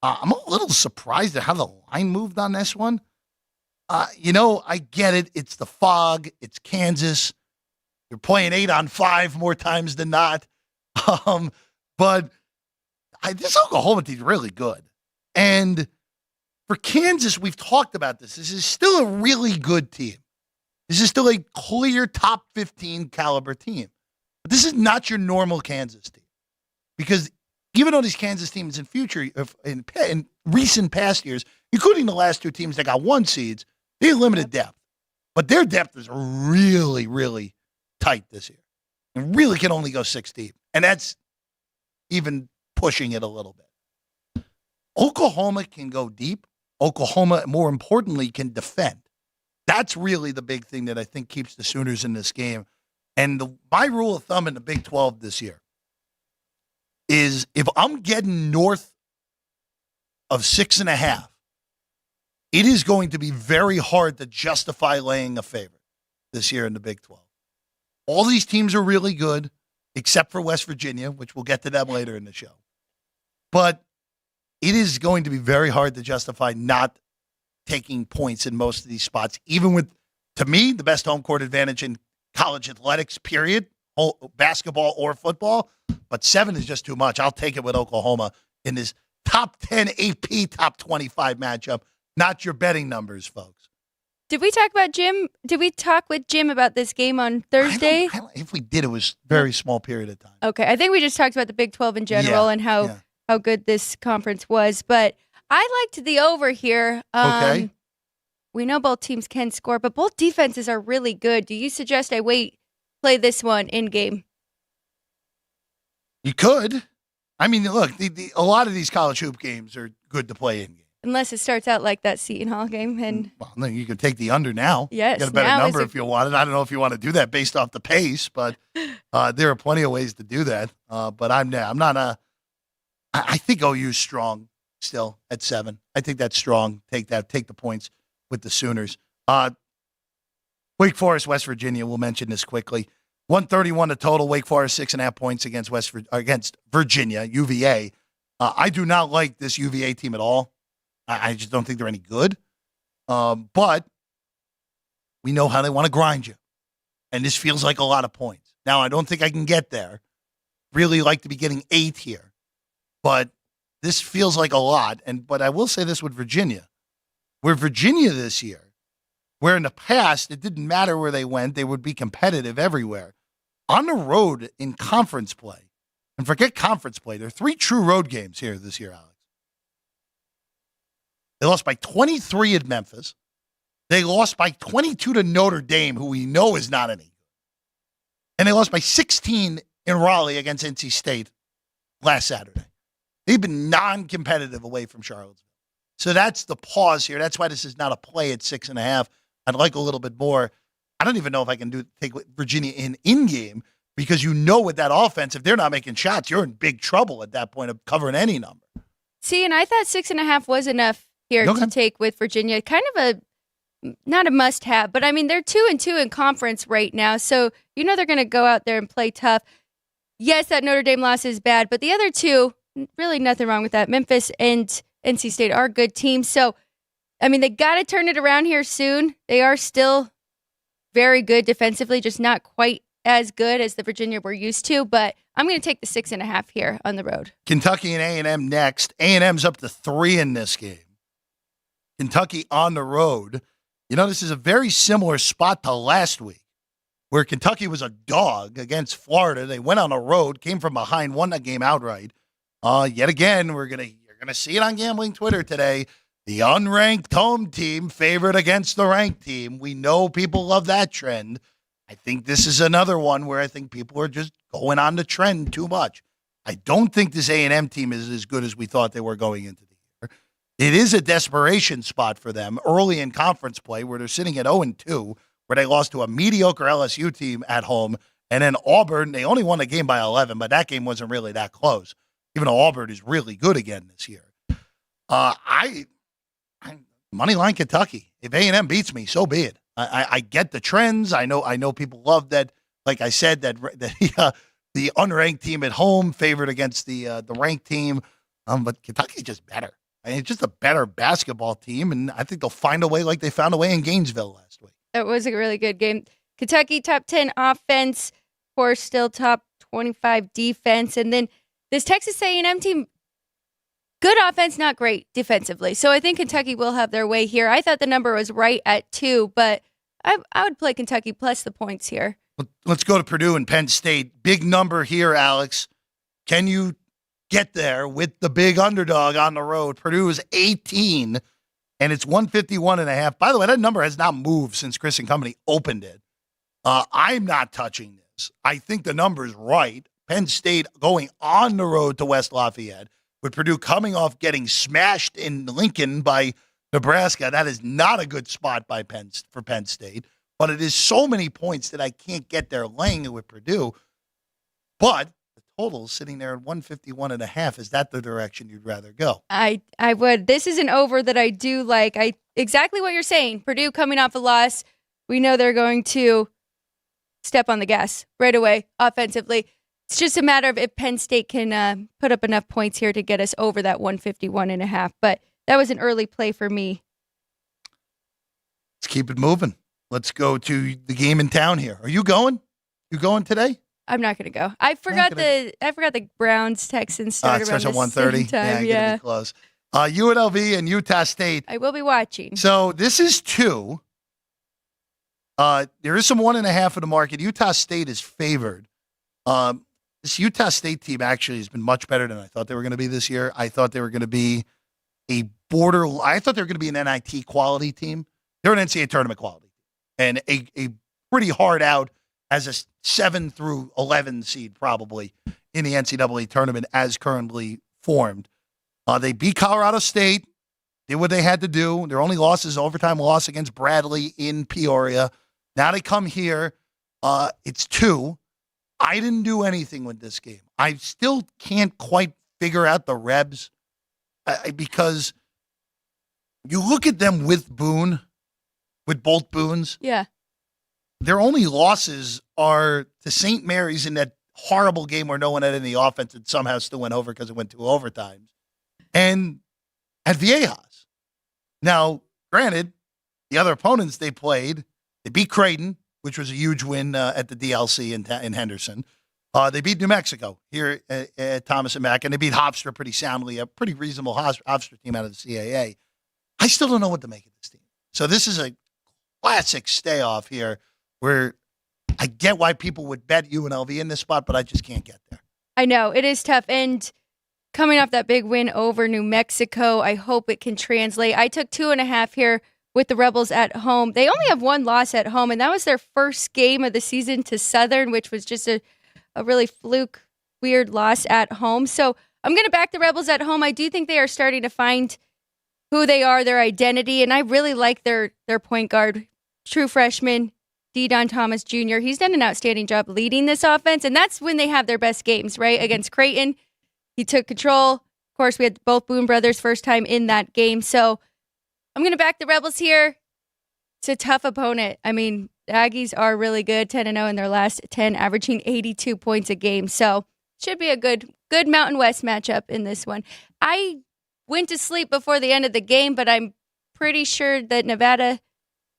I'm a little surprised at how the line moved on this one. I get it. It's the Fog. It's Kansas. You're playing 8-on-5 more times than not. But this Oklahoma team is really good. And for Kansas, we've talked about this. This is still a really good team. This is still a clear top 15 caliber team. But this is not your normal Kansas team. Because even though these Kansas teams in recent past years, including the last 2 teams that got 1 seeds, they have limited depth. But their depth is really, really tight this year. And really can only go 6 deep. And that's even pushing it a little bit. Oklahoma can go deep. Oklahoma, more importantly, can defend. That's really the big thing that I think keeps the Sooners in this game. And my rule of thumb in the Big 12 this year is if I'm getting north of 6.5, it is going to be very hard to justify laying a favorite this year in the Big 12. All these teams are really good, except for West Virginia, which we'll get to them later in the show. But it is going to be very hard to justify not taking points in most of these spots, even with, to me, the best home court advantage in college athletics, period, basketball or football. But 7 is just too much. I'll take it with Oklahoma in this top 10 AP, top 25 matchup, not your betting numbers, folks. Did we talk about Jim? Did we talk with Jim about this game on Thursday? If we did, it was a very small period of time. Okay. I think we just talked about the Big 12 in general and how good this conference was. But I liked the over here. Okay. We know both teams can score, but both defenses are really good. Do you suggest I play this one in game? You could. I mean, look, a lot of these college hoop games are good to play in game. Unless it starts out like that Seton Hall game. And well, then you can take the under now. Yes. You got a better number if you want it. I don't know if you want to do that based off the pace, but there are plenty of ways to do that. But I'm not I think OU's strong still at 7. I think that's strong. Take the points with the Sooners. Wake Forest, West Virginia, we'll mention this quickly. 131 to total. Wake Forest 6.5 points against Virginia, UVA. I do not like this UVA team at all. I just don't think they're any good. But we know how they want to grind you. And this feels like a lot of points. Now, I don't think I can get there. Really like to be getting 8 here. But this feels like a lot. But I will say this with Virginia. Where Virginia this year, where in the past it didn't matter where they went, they would be competitive everywhere. On the road in conference play, and forget conference play, there are 3 true road games here this year, Alex. They lost by 23 at Memphis. They lost by 22 to Notre Dame, who we know is not any good. And they lost by 16 in Raleigh against NC State last Saturday. They've been non-competitive away from Charlottesville. So that's the pause here. That's why this is not a play at 6.5. I'd like a little bit more. I don't even know if I can take Virginia in-game because with that offense, if they're not making shots, you're in big trouble at that point of covering any number. See, and I thought 6.5 was enough here to take with Virginia. Kind of not a must-have, but I mean, they're 2-2 in conference right now, so they're going to go out there and play tough. Yes, that Notre Dame loss is bad, but the other 2, really nothing wrong with that. Memphis and NC State are good teams, so I mean, they got to turn it around here soon. They are still very good defensively, just not quite as good as the Virginia we're used to, but I'm going to take the 6.5 here on the road. Kentucky and A&M next. A&M's up to 3 in this game. Kentucky on the road. You know, this is a very similar spot to last week, where Kentucky was a dog against Florida. They went on the road, came from behind, won that game outright. Yet again, you're gonna see it on gambling Twitter today. The unranked home team favored against the ranked team. We know people love that trend. I think this is another one where I think people are just going on the trend too much. I don't think this A&M team is as good as we thought they were going into the year. It is a desperation spot for them early in conference play, where they're sitting at 0-2, where they lost to a mediocre LSU team at home. And then Auburn, they only won the game by 11, but that game wasn't really that close, even though Auburn is really good again this year. I moneyline Kentucky. If A&M beats me, so be it. I get the trends. I know people love that. Like I said, that the unranked team at home favored against the ranked team. But Kentucky's just better. I mean, it's just a better basketball team, and I think they'll find a way like they found a way in Gainesville last week. That was a really good game. Kentucky top 10 offense, of course, still top 25 defense, and then this Texas A&M team, good offense, not great defensively. So I think Kentucky will have their way here. I thought the number was right at 2, but I would play Kentucky plus the points here. Let's go to Purdue and Penn State. Big number here, Alex. Can you get there with the big underdog on the road? Purdue is 18, and it's 151.5. By the way, that number has not moved since Chris and Company opened it. I'm not touching this. I think the number is right. Penn State going on the road to West Lafayette, with Purdue coming off getting smashed in Lincoln by Nebraska. That is not a good spot for Penn State, but it is so many points that I can't get there laying it with Purdue. But the total is sitting there at 151.5. Is that the direction you'd rather go? I would. This is an over that I do like. Exactly what you're saying. Purdue coming off a loss. We know they're going to step on the gas right away offensively. It's just a matter of if Penn State can put up enough points here to get us over that 151.5. But that was an early play for me. Let's keep it moving. Let's go to the game in town here. Are you going? You going today? I'm not going to go. I forgot the Browns Texans start it around starts the at 1:30. same time. Yeah, gonna be close. UNLV and Utah State. I will be watching. So this is 2. There is some 1.5 in the market. Utah State is favored. This Utah State team actually has been much better than I thought they were going to be this year. I thought they were going to be I thought they were going to be an NIT quality team. They're an NCAA tournament quality, and a pretty hard out as a 7 through 11 seed probably in the NCAA tournament as currently formed. They beat Colorado State, did what they had to do. Their only loss is overtime loss against Bradley in Peoria. Now they come here. It's 2. I didn't do anything with this game. I still can't quite figure out the Rebs because you look at them with Boone, with both Boones. Yeah. Their only losses are to St. Mary's in that horrible game where no one had any offense and somehow still went over because it went to overtimes, and at Viejas. Now, granted, the other opponents they played, they beat Creighton, which was a huge win at the DLC in Henderson. They beat New Mexico here at Thomas and Mack, and they beat Hofstra pretty soundly, a pretty reasonable Hofstra team out of the CAA. I still don't know what to make of this team. So this is a classic stay-off here where I get why people would bet UNLV in this spot, but I just can't get there. I know. It is tough. And coming off that big win over New Mexico, I hope it can translate. I took 2.5 here with the Rebels at home. They only have 1 loss at home, and that was their first game of the season to Southern, which was just a really fluke, weird loss at home. So I'm going to back the Rebels at home. I do think they are starting to find who they are, their identity, and I really like their point guard, true freshman, Don Thomas Jr. He's done an outstanding job leading this offense, and that's when they have their best games, right? Against Creighton, he took control. Of course, we had both Boone brothers first time in that game. So I'm going to back the Rebels here. It's a tough opponent. I mean, the Aggies are really good, 10-0 in their last 10, averaging 82 points a game. So should be a good Mountain West matchup in this one. I went to sleep before the end of the game, but I'm pretty sure that Nevada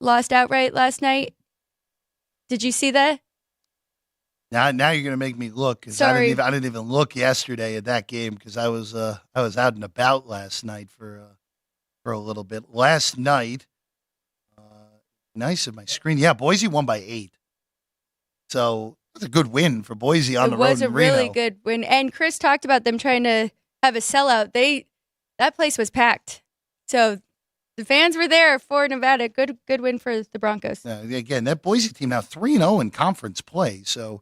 lost outright last night. Did you see that? Now you're gonna make me look because Sorry. I didn't even look yesterday at that game because I was out and about last night for a little bit. Last night, nice of my screen. Yeah, Boise won by 8, so that's a good win for Boise on the road. It was a in Reno. really good win, and Chris talked about them trying to have a sellout. That place was packed, so the fans were there for Nevada. Good win for the Broncos. Again, that Boise team now 3-0 in conference play. So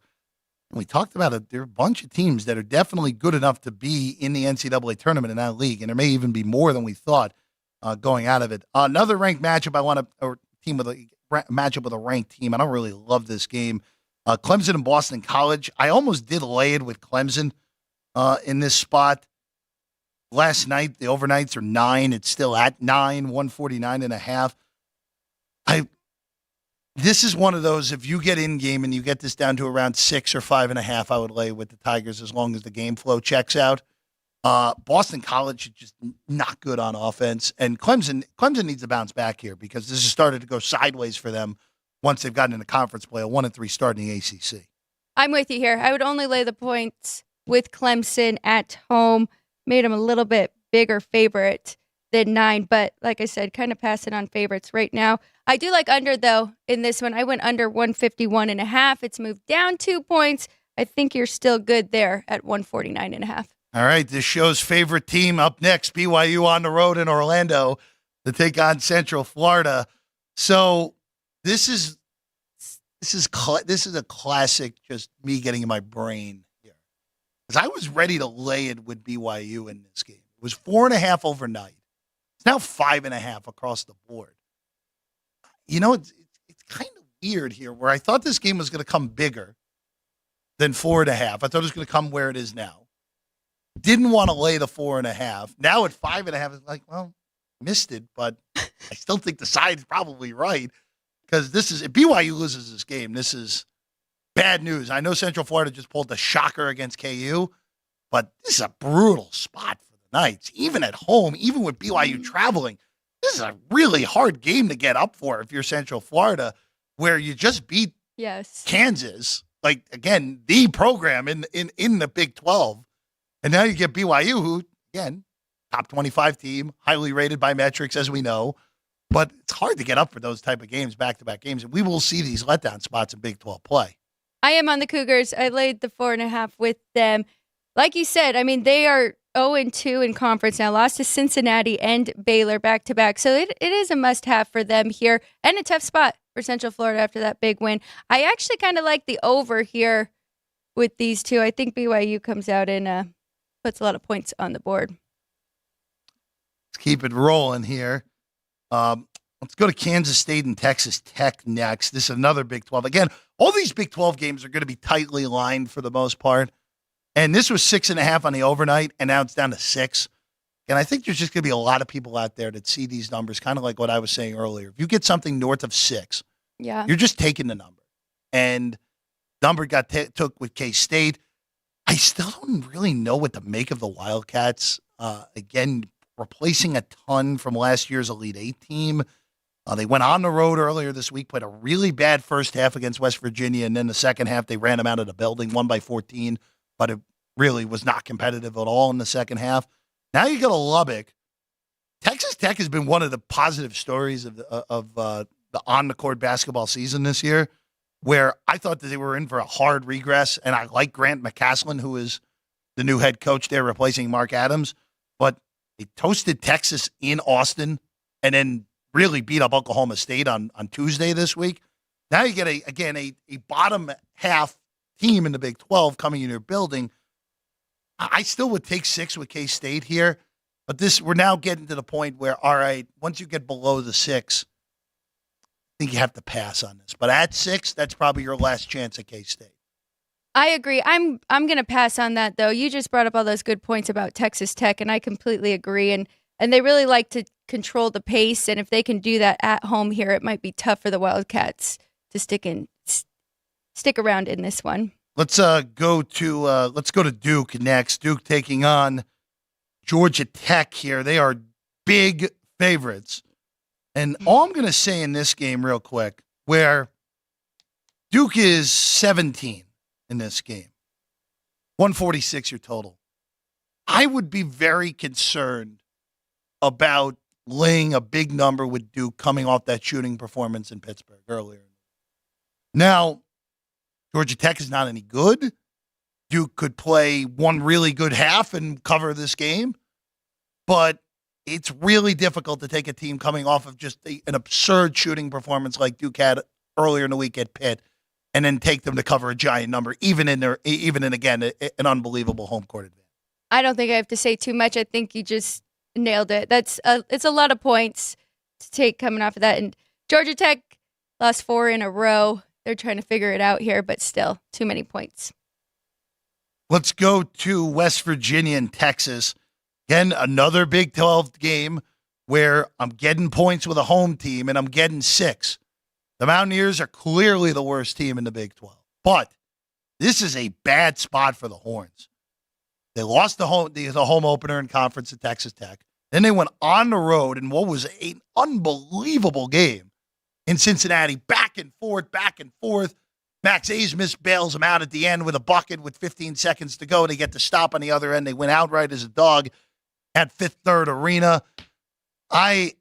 we talked about it. There are a bunch of teams that are definitely good enough to be in the NCAA tournament in that league, and there may even be more than we thought going out of it. Another ranked matchup. Matchup with a ranked team. I don't really love this game. Clemson and Boston College. I almost did lay it with Clemson in this spot. Last night, the overnights are 9. It's still at 9, 149.5. This is one of those, if you get in game and you get this down to around 6 or 5.5, I would lay with the Tigers as long as the game flow checks out. Boston College is just not good on offense. And Clemson needs to bounce back here because this has started to go sideways for them once they've gotten into conference play, a 1-3 start in the ACC. I'm with you here. I would only lay the points with Clemson at home. Made them a little bit bigger favorite than 9, but like I said, kind of passing on favorites right now. I do like under, though, in this one. I went under 151.5. It's moved down 2 points. I think you're still good there at 149.5. All right, this show's favorite team up next, BYU on the road in Orlando to take on Central Florida. So this is a classic, just me getting in my brain here. Because I was ready to lay it with BYU in this game. It was 4.5 overnight. It's now 5.5 across the board. You know, it's kind of weird here where I thought this game was going to come bigger than 4.5. I thought it was going to come where it is now. Didn't want to lay the 4.5. Now at 5.5, it's like, well, missed it, but I still think the side's probably right. Because if BYU loses this game, this is bad news. I know Central Florida just pulled the shocker against KU, but this is a brutal spot for the Knights. Even at home, even with BYU traveling, this is a really hard game to get up for if you're Central Florida, where you just beat Kansas, like, again, the program in the Big 12. And now you get BYU, who, again, top 25 team, highly rated by metrics, as we know. But it's hard to get up for those type of games, back-to-back games. And we will see these letdown spots in Big 12 play. I am on the Cougars. I laid the 4.5 with them. Like you said, I mean, they are 0-2 in conference now, lost to Cincinnati and Baylor back-to-back. So it is a must-have for them here and a tough spot for Central Florida after that big win. I actually kind of like the over here with these two. I think BYU comes out and puts a lot of points on the board. Let's keep it rolling here. Let's go to Kansas State and Texas Tech next. This is another Big 12. Again, all these Big 12 games are going to be tightly lined for the most part. And this was 6.5 on the overnight, and now it's down to 6. And I think there's just going to be a lot of people out there that see these numbers, kind of like what I was saying earlier. If you get something north of 6, you're just taking the number. And number got took with K-State. I still don't really know what to make of the Wildcats. Again, replacing a ton from last year's Elite 8 team. They went on the road earlier this week, played a really bad first half against West Virginia, and then the second half they ran them out of the building, won by 14, but it really was not competitive at all in the second half. Now you go to Lubbock. Texas Tech has been one of the positive stories of the on-the-court basketball season this year, where I thought that they were in for a hard regress, and I like Grant McCaslin, who is the new head coach there, replacing Mark Adams, but they toasted Texas in Austin and then really beat up Oklahoma State on Tuesday this week. Now you get a bottom half team in the Big 12 coming in your building. I still would take 6 with K-State here, but we're now getting to the point where, all right, once you get below the 6, I think you have to pass on this. But at 6, that's probably your last chance at K-State. I agree. I'm going to pass on that, though. You just brought up all those good points about Texas Tech, and I completely agree. And they really like to control the pace, and if they can do that at home here, it might be tough for the Wildcats to stick around in this one. Let's go to Duke next. Duke taking on Georgia Tech here. They are big favorites. And all I'm going to say in this game real quick, where Duke is 17 in this game. 146 your total. I would be very concerned about laying a big number with Duke coming off that shooting performance in Pittsburgh earlier. Now, Georgia Tech is not any good. Duke could play one really good half and cover this game, but it's really difficult to take a team coming off of just an absurd shooting performance like Duke had earlier in the week at Pitt and then take them to cover a giant number, even in again, an unbelievable home court advantage. I don't think I have to say too much. I think you just nailed it. It's a lot of points to take coming off of that. And Georgia Tech lost 4 in a row. They're trying to figure it out here, but still, too many points. Let's go to West Virginia and Texas. Again, another Big 12 game where I'm getting points with a home team, and I'm getting 6. The Mountaineers are clearly the worst team in the Big 12. But this is a bad spot for the Horns. They lost the home opener in conference at Texas Tech. Then they went on the road in what was an unbelievable game in Cincinnati. Back and forth. Max Abmas bails them out at the end with a bucket with 15 seconds to go. They get the stop on the other end. They went outright as a dog at Fifth Third Arena. I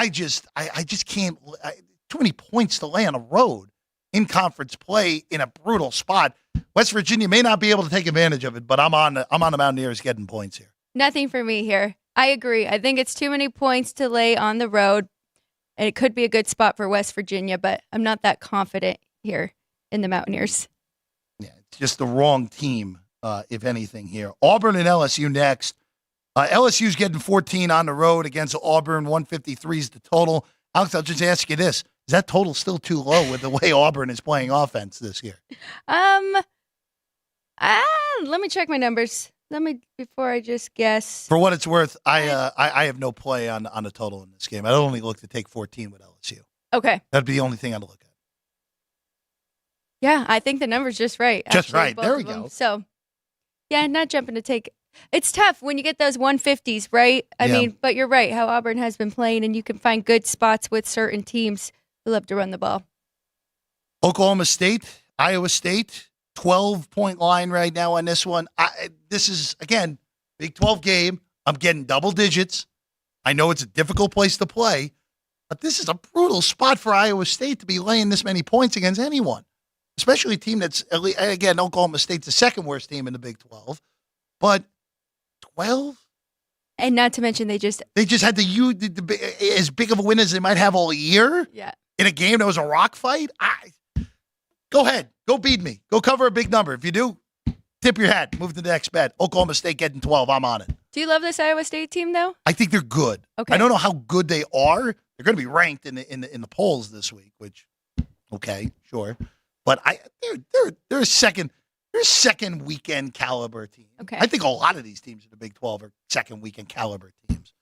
just can't. Too many points to lay on a road in conference play in a brutal spot. West Virginia may not be able to take advantage of it, but I'm on the Mountaineers getting points here. Nothing for me here. I agree. I think it's too many points to lay on the road, and it could be a good spot for West Virginia, but I'm not that confident here in the Mountaineers. Yeah, it's just the wrong team, if anything, here. Auburn and LSU next. LSU's getting 14 on the road against Auburn. 153 is the total. Alex, I'll just ask you this. Is that total still too low with the way Auburn is playing offense this year? Let me check my numbers. Before I just guess. For what it's worth, I have no play on the total in this game. I'd only look to take 14 with LSU. Okay. That'd be the only thing I'd look at. Yeah, I think the number's just right. Just actually, right. There we go. So, yeah, not jumping to take. It's tough when you get those 150s, right? I mean, but you're right, how Auburn has been playing, and you can find good spots with certain teams who love to run the ball. Oklahoma State, Iowa State, 12-point line right now on this one. This is, again, Big 12 game. I'm getting double digits. I know it's a difficult place to play, but this is a brutal spot for Iowa State to be laying this many points against anyone, especially a team that's, again, Oklahoma State's the second worst team in the Big 12, but 12? And not to mention they just had as big of a win as they might have all year. Yeah. In a game that was a rock fight. Go ahead. Go beat me. Go cover a big number. If you do, tip your hat. Move to the next bet. Oklahoma State getting 12. I'm on it. Do you love this Iowa State team, though? I think they're good. Okay. I don't know how good they are. They're going to be ranked in the polls this week, which, okay, sure. But they're a second weekend caliber team. Okay. I think a lot of these teams in the Big 12 are second weekend caliber teams.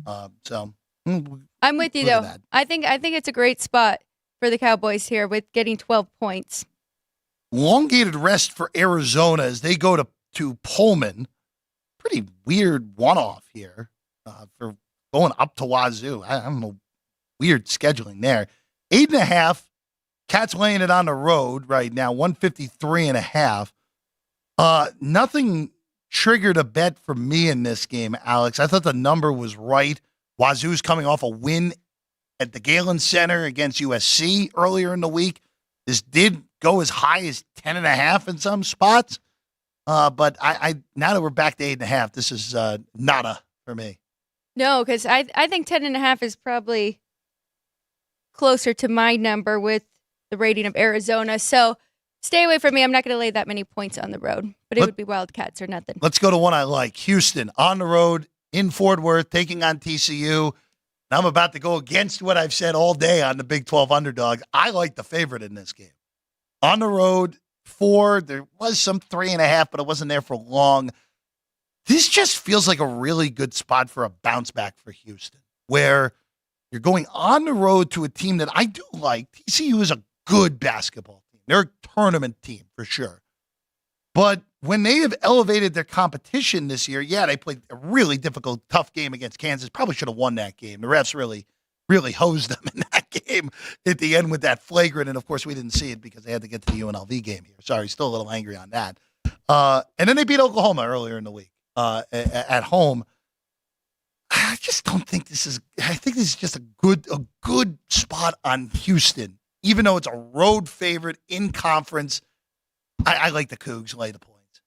I'm with you, though. I think it's a great spot for the Cowboys here with getting 12 points. Elongated rest for Arizona as they go to Pullman. Pretty weird one-off here for going up to Wazoo. I don't know. Weird scheduling there. 8.5. Cats laying it on the road right now. 153.5. Nothing triggered a bet for me in this game, Alex. I thought the number was right. Wazoo's coming off a win at the Galen Center against USC earlier in the week. This did go as high as 10.5 in some spots. But I now that we're back to 8.5, this is nada for me. No, because I think 10.5 is probably closer to my number with the rating of Arizona. So stay away from me. I'm not going to lay that many points on the road, but it would be Wildcats or nothing. Let's go to one I like. Houston on the road in Fort Worth, taking on TCU. And I'm about to go against what I've said all day on the Big 12 underdog. I like the favorite in this game. On the road, 4. There was some 3.5, but it wasn't there for long. This just feels like a really good spot for a bounce back for Houston, where you're going on the road to a team that I do like. TCU is a good basketball team. They're a tournament team for sure. But when they have elevated their competition this year, yeah, they played a really difficult, tough game against Kansas. Probably should have won that game. The refs really hosed them in that game. game at the end with that flagrant. And, of course, we didn't see it because they had to get to the UNLV game here. Sorry, still a little angry on that. And then they beat Oklahoma earlier in the week at home. I just don't think this is – I think this is just a good spot on Houston. Even though it's a road favorite in conference, I like the Cougs lay the points.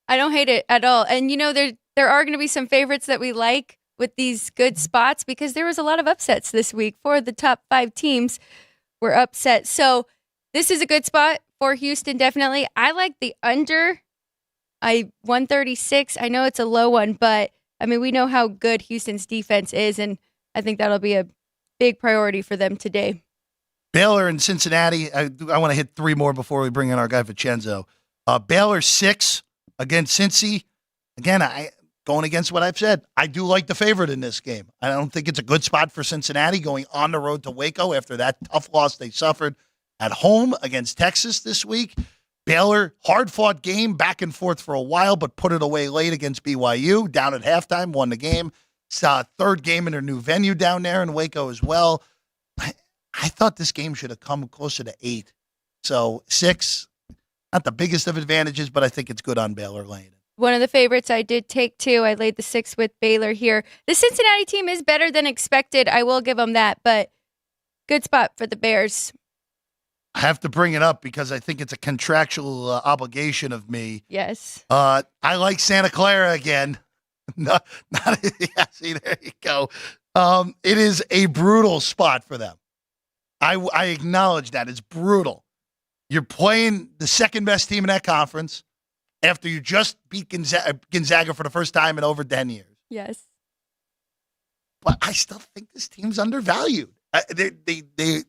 I don't hate it at all. And, there are going to be some favorites that we like with these good spots because there was a lot of upsets this week. 4 of the top 5 teams were upset. So this is a good spot for Houston, definitely. I like the under 136. I know it's a low one, but, we know how good Houston's defense is, and I think that'll be a big priority for them today. Baylor and Cincinnati. I want to hit 3 more before we bring in our guy Vincenzo. Baylor 6 against Cincy. Again, going against what I've said, I do like the favorite in this game. I don't think it's a good spot for Cincinnati going on the road to Waco after that tough loss they suffered at home against Texas this week. Baylor, hard-fought game, back and forth for a while, but put it away late against BYU. Down at halftime, won the game. It's third game in their new venue down there in Waco as well. I thought this game should have come closer to 8. So 6, not the biggest of advantages, but I think it's good on Baylor laying. One of the favorites I did take too. I laid the 6 with Baylor here. The Cincinnati team is better than expected. I will give them that, but good spot for the Bears. I have to bring it up because I think it's a contractual obligation of me. Yes. I like Santa Clara again. Yeah, see, there you go. It is a brutal spot for them. I acknowledge that. It's brutal. You're playing the second best team in that conference after you just beat Gonzaga for the first time in over 10 years. Yes. But I still think this team's undervalued. They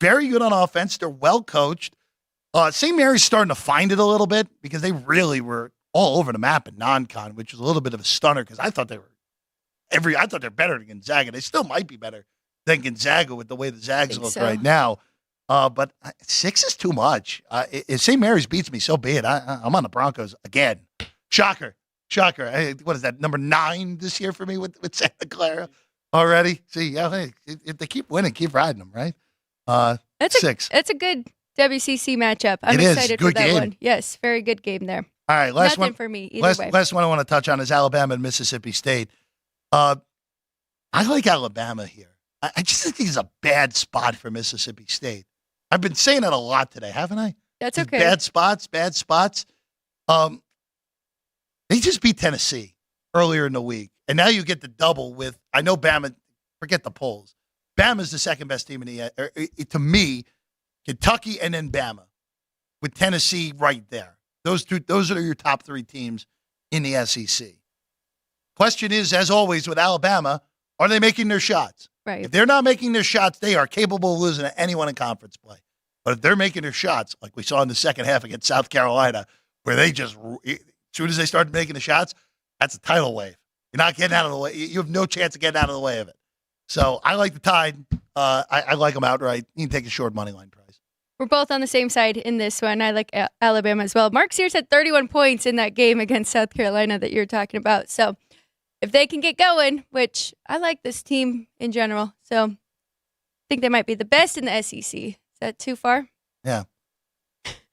very good on offense. They're well coached. St. Mary's starting to find it a little bit because they really were all over the map in non-con, which was a little bit of a stunner because I thought they're better than Gonzaga. They still might be better than Gonzaga with the way the Zags look right now. But 6 is too much. If St. Mary's beats me, so be it. I'm on the Broncos again. Shocker. What is that, number 9 this year for me with Santa Clara already? See, if they keep winning, keep riding them, right? That's 6. It's a good WCC matchup. I'm It is. excited Good for that game. one. Yes, very good game there. All right, last Nothing one for me either way. Last one I want to touch on is Alabama and Mississippi State. I like Alabama here. I just think it's a bad spot for Mississippi State. I've been saying that a lot today, haven't I? That's okay. Bad spots. They just beat Tennessee earlier in the week. And now you get the double with, I know Bama, forget the polls. Bama's the second best team in to me, Kentucky and then Bama with Tennessee right there. Those are your top 3 teams in the SEC. Question is, as always with Alabama, are they making their shots? Right. If they're not making their shots, they are capable of losing to anyone in conference play. But if they're making their shots, like we saw in the second half against South Carolina, where they just, as soon as they start making the shots, that's a tidal wave. You're not getting out of the way. You have no chance of getting out of the way of it. So I like the Tide. I like them outright. You can take a short money line price. We're both on the same side in this one. I like Alabama as well. Mark Sears had 31 points in that game against South Carolina that you're talking about. So if they can get going, which I like this team in general. So I think they might be the best in the SEC. Is that too far? Yeah.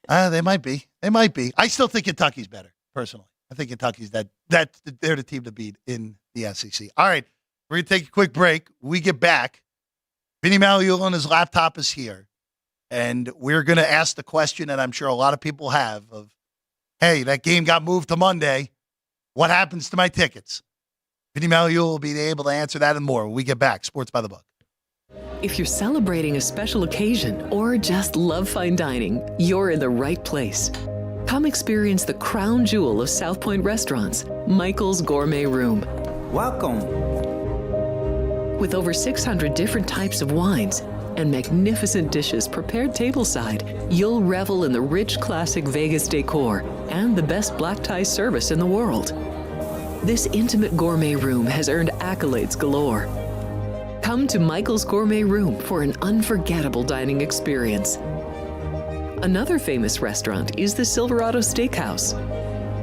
They might be. I still think Kentucky's better, personally. I think Kentucky's they're the team to beat in the SEC. All right. We're going to take a quick break. We get back. Vinny Magliulo and his laptop is here. And we're going to ask the question that I'm sure a lot of people have of, hey, that game got moved to Monday. What happens to my tickets? Vinny Magliulo will be able to answer that and more when we get back. Sports by the Book. If you're celebrating a special occasion or just love fine dining, you're in the right place. Come experience the crown jewel of South Point restaurants, Michael's Gourmet Room. Welcome. With over 600 different types of wines and magnificent dishes prepared tableside, you'll revel in the rich classic Vegas decor and the best black tie service in the world. This intimate gourmet room has earned accolades galore. Come to Michael's Gourmet Room for an unforgettable dining experience. Another famous restaurant is the Silverado Steakhouse,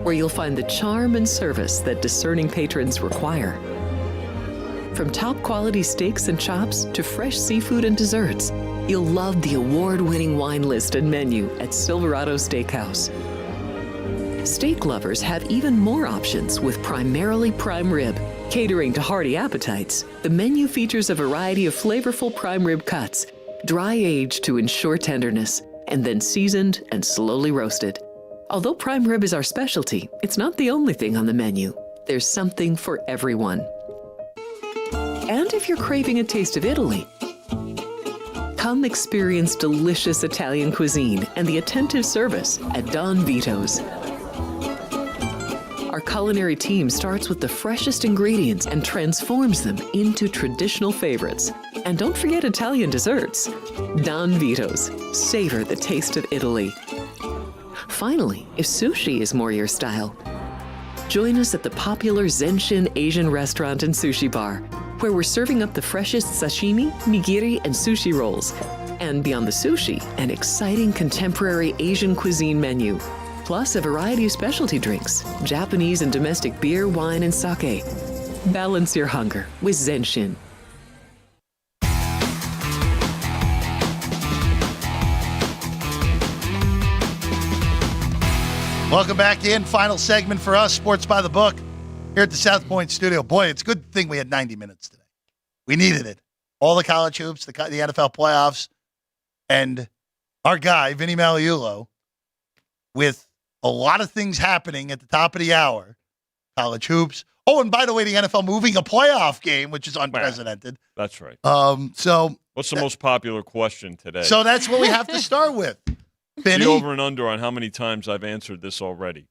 where you'll find the charm and service that discerning patrons require. From top quality steaks and chops to fresh seafood and desserts, you'll love the award-winning wine list and menu at Silverado Steakhouse. Steak lovers have even more options with primarily prime rib. Catering to hearty appetites, the menu features a variety of flavorful prime rib cuts, dry-aged to ensure tenderness, and then seasoned and slowly roasted. Although prime rib is our specialty, it's not the only thing on the menu. There's something for everyone. And if you're craving a taste of Italy, come experience delicious Italian cuisine and the attentive service at Don Vito's. Our culinary team starts with the freshest ingredients and transforms them into traditional favorites. And don't forget Italian desserts. Don Vito's. Savor the taste of Italy. Finally, if sushi is more your style, join us at the popular Zenshin Asian restaurant and sushi bar, where we're serving up the freshest sashimi, nigiri, and sushi rolls. And beyond the sushi, an exciting contemporary Asian cuisine menu, plus a variety of specialty drinks, Japanese and domestic beer, wine, and sake. Balance your hunger with Zenshin. Welcome back in. Final segment for us, Sports by the Book, here at the South Point studio. Boy, it's a good thing we had 90 minutes today. We needed it. All the college hoops, the NFL playoffs, and our guy, Vinny Magliulo, with a lot of things happening at the top of the hour. College hoops. Oh, and by the way, the NFL moving a playoff game, which is unprecedented. That's right. So what's the most popular question today? So that's what we have to start with. Vinny, the over and under on how many times I've answered this already.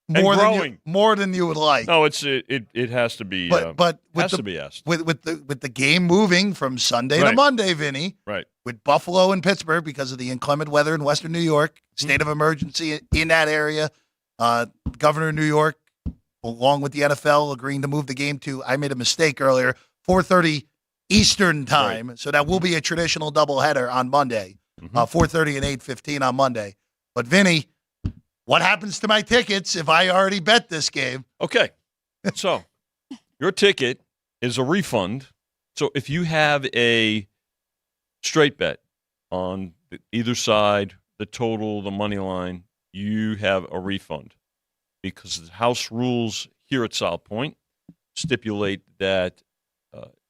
More than you would like. No, it has to be. But has to be asked with the game moving from Sunday to Monday, Vinny. Right. With Buffalo and Pittsburgh because of the inclement weather in Western New York, state of emergency in that area. Governor of New York, along with the NFL, agreeing to move the game to. I made a mistake earlier. 4:30 Eastern time, right. So that will be a traditional doubleheader on Monday. 4:30 and 8:15 on Monday. But Vinny, what happens to my tickets if I already bet this game? Okay. So your ticket is a refund. So if you have a straight bet on either side, the total, the money line, you have a refund. Because the house rules here at South Point stipulate that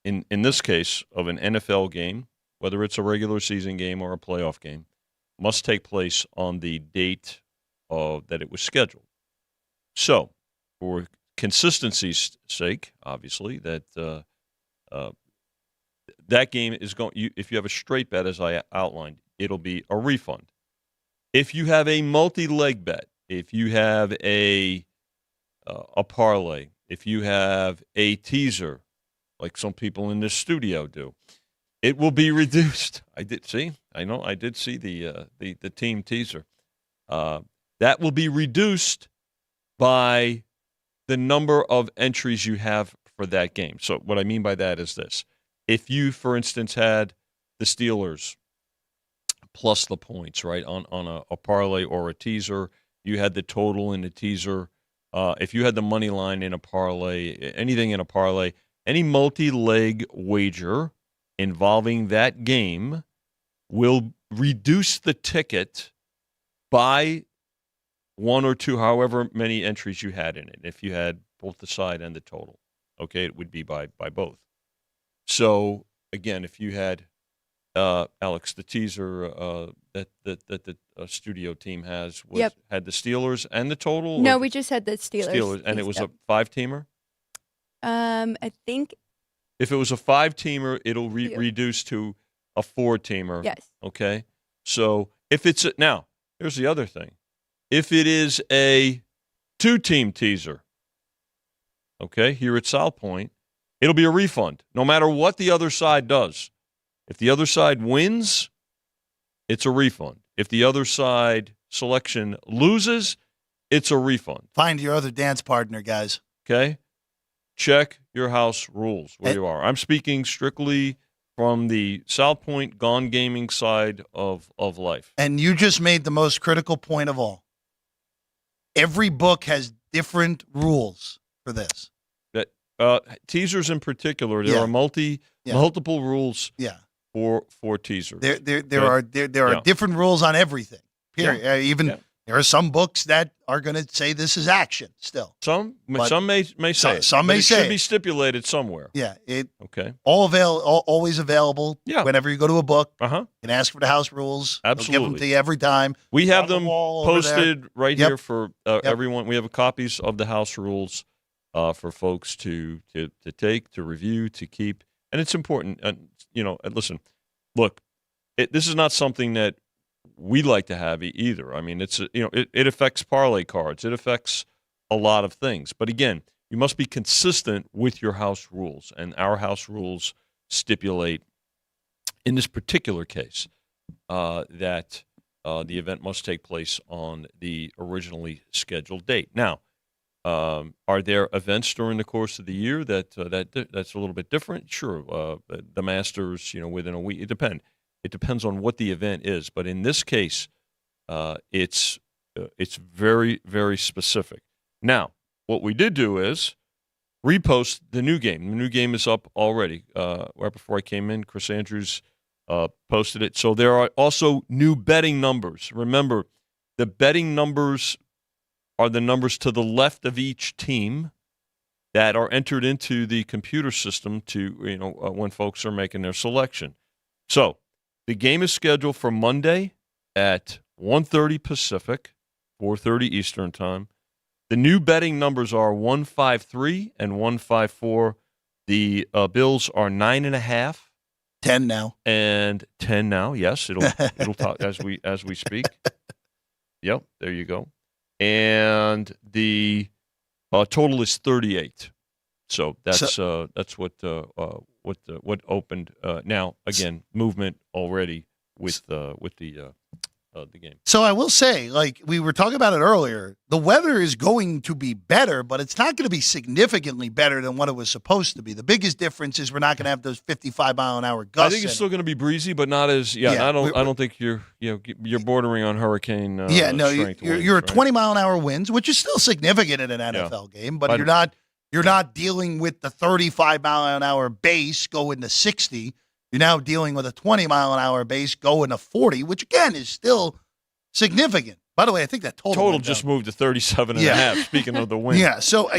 in this case of an NFL game, whether it's a regular season game or a playoff game, must take place on the date that it was scheduled. So, for consistency's sake, obviously, that game is going. If you have a straight bet, as I outlined, it'll be a refund. If you have a multi-leg bet, if you have a parlay, if you have a teaser, like some people in this studio do, it will be reduced. I did see the team teaser. That will be reduced by the number of entries you have for that game. So what I mean by that is this. If you, for instance, had the Steelers plus the points, right, on a parlay or a teaser, you had the total in the teaser. If you had the money line in a parlay, anything in a parlay, any multi-leg wager involving that game will reduce the ticket by one or two, however many entries you had in it. If you had both the side and the total, okay, it would be by both. So again, if you had Alex, the teaser that the studio team had the Steelers and the total. No, we just had the Steelers, and it was a 5-teamer. I think if it was a 5-teamer, it'll reduce to a 4-teamer. Yes. Okay. So if it's now, here's the other thing. If it is a 2-team teaser, okay, here at South Point, it'll be a refund, no matter what the other side does. If the other side wins, it's a refund. If the other side selection loses, it's a refund. Find your other dance partner, guys. Okay? Check your house rules where you are. I'm speaking strictly from the South Point Gone Gaming side of life. And you just made the most critical point of all. Every book has different rules for this. Teasers in particular, there are multiple rules for teasers. There are different rules on everything. Period. There are some books that are going to say this is action still. Some may say it. Some may say it should be stipulated somewhere. Yeah. Always available. Yeah. Whenever you go to a book, you can ask for the house rules. Absolutely. They'll give them to you every time. We have them posted right Yep. here for everyone. We have copies of the house rules for folks to take, to review, to keep, and it's important. Listen, look, this is not something that we like to have either. I mean, it affects parlay cards. It affects a lot of things. But again, you must be consistent with your house rules, and our house rules stipulate, in this particular case, that the event must take place on the originally scheduled date. Now, are there events during the course of the year that's a little bit different? Sure. The Masters, within a week. It depends. It depends on what the event is. But in this case, it's very, very specific. Now, what we did do is repost the new game. The new game is up already. Right before I came in, Chris Andrews posted it. So there are also new betting numbers. Remember, the betting numbers are the numbers to the left of each team that are entered into the computer system to, when folks are making their selection. So the game is scheduled for Monday at 1:30 Pacific, 4:30 Eastern Time. The new betting numbers are 153 and 154. The Bills are 9.5. 10 now. And 10 now. Yes, it'll talk as we speak. Yep, there you go. And the total is 38. So that's what opened. Now again, movement already with the game. So I will say, like we were talking about it earlier, the weather is going to be better, but it's not going to be significantly better than what it was supposed to be. The biggest difference is we're not going to have those 55-mile-an-hour gusts. I think it's still going to be breezy, but not as. I don't think you're bordering on hurricane. Strength you're at 20-mile-an-hour winds, which is still significant in an NFL game, but you're not dealing with the 35-mile-an-hour base going to 60. You're now dealing with a 20-mile-an-hour base going to 40, which, again, is still significant. By the way, I think that total just moved to 37.5, speaking of the wind. Yeah, so,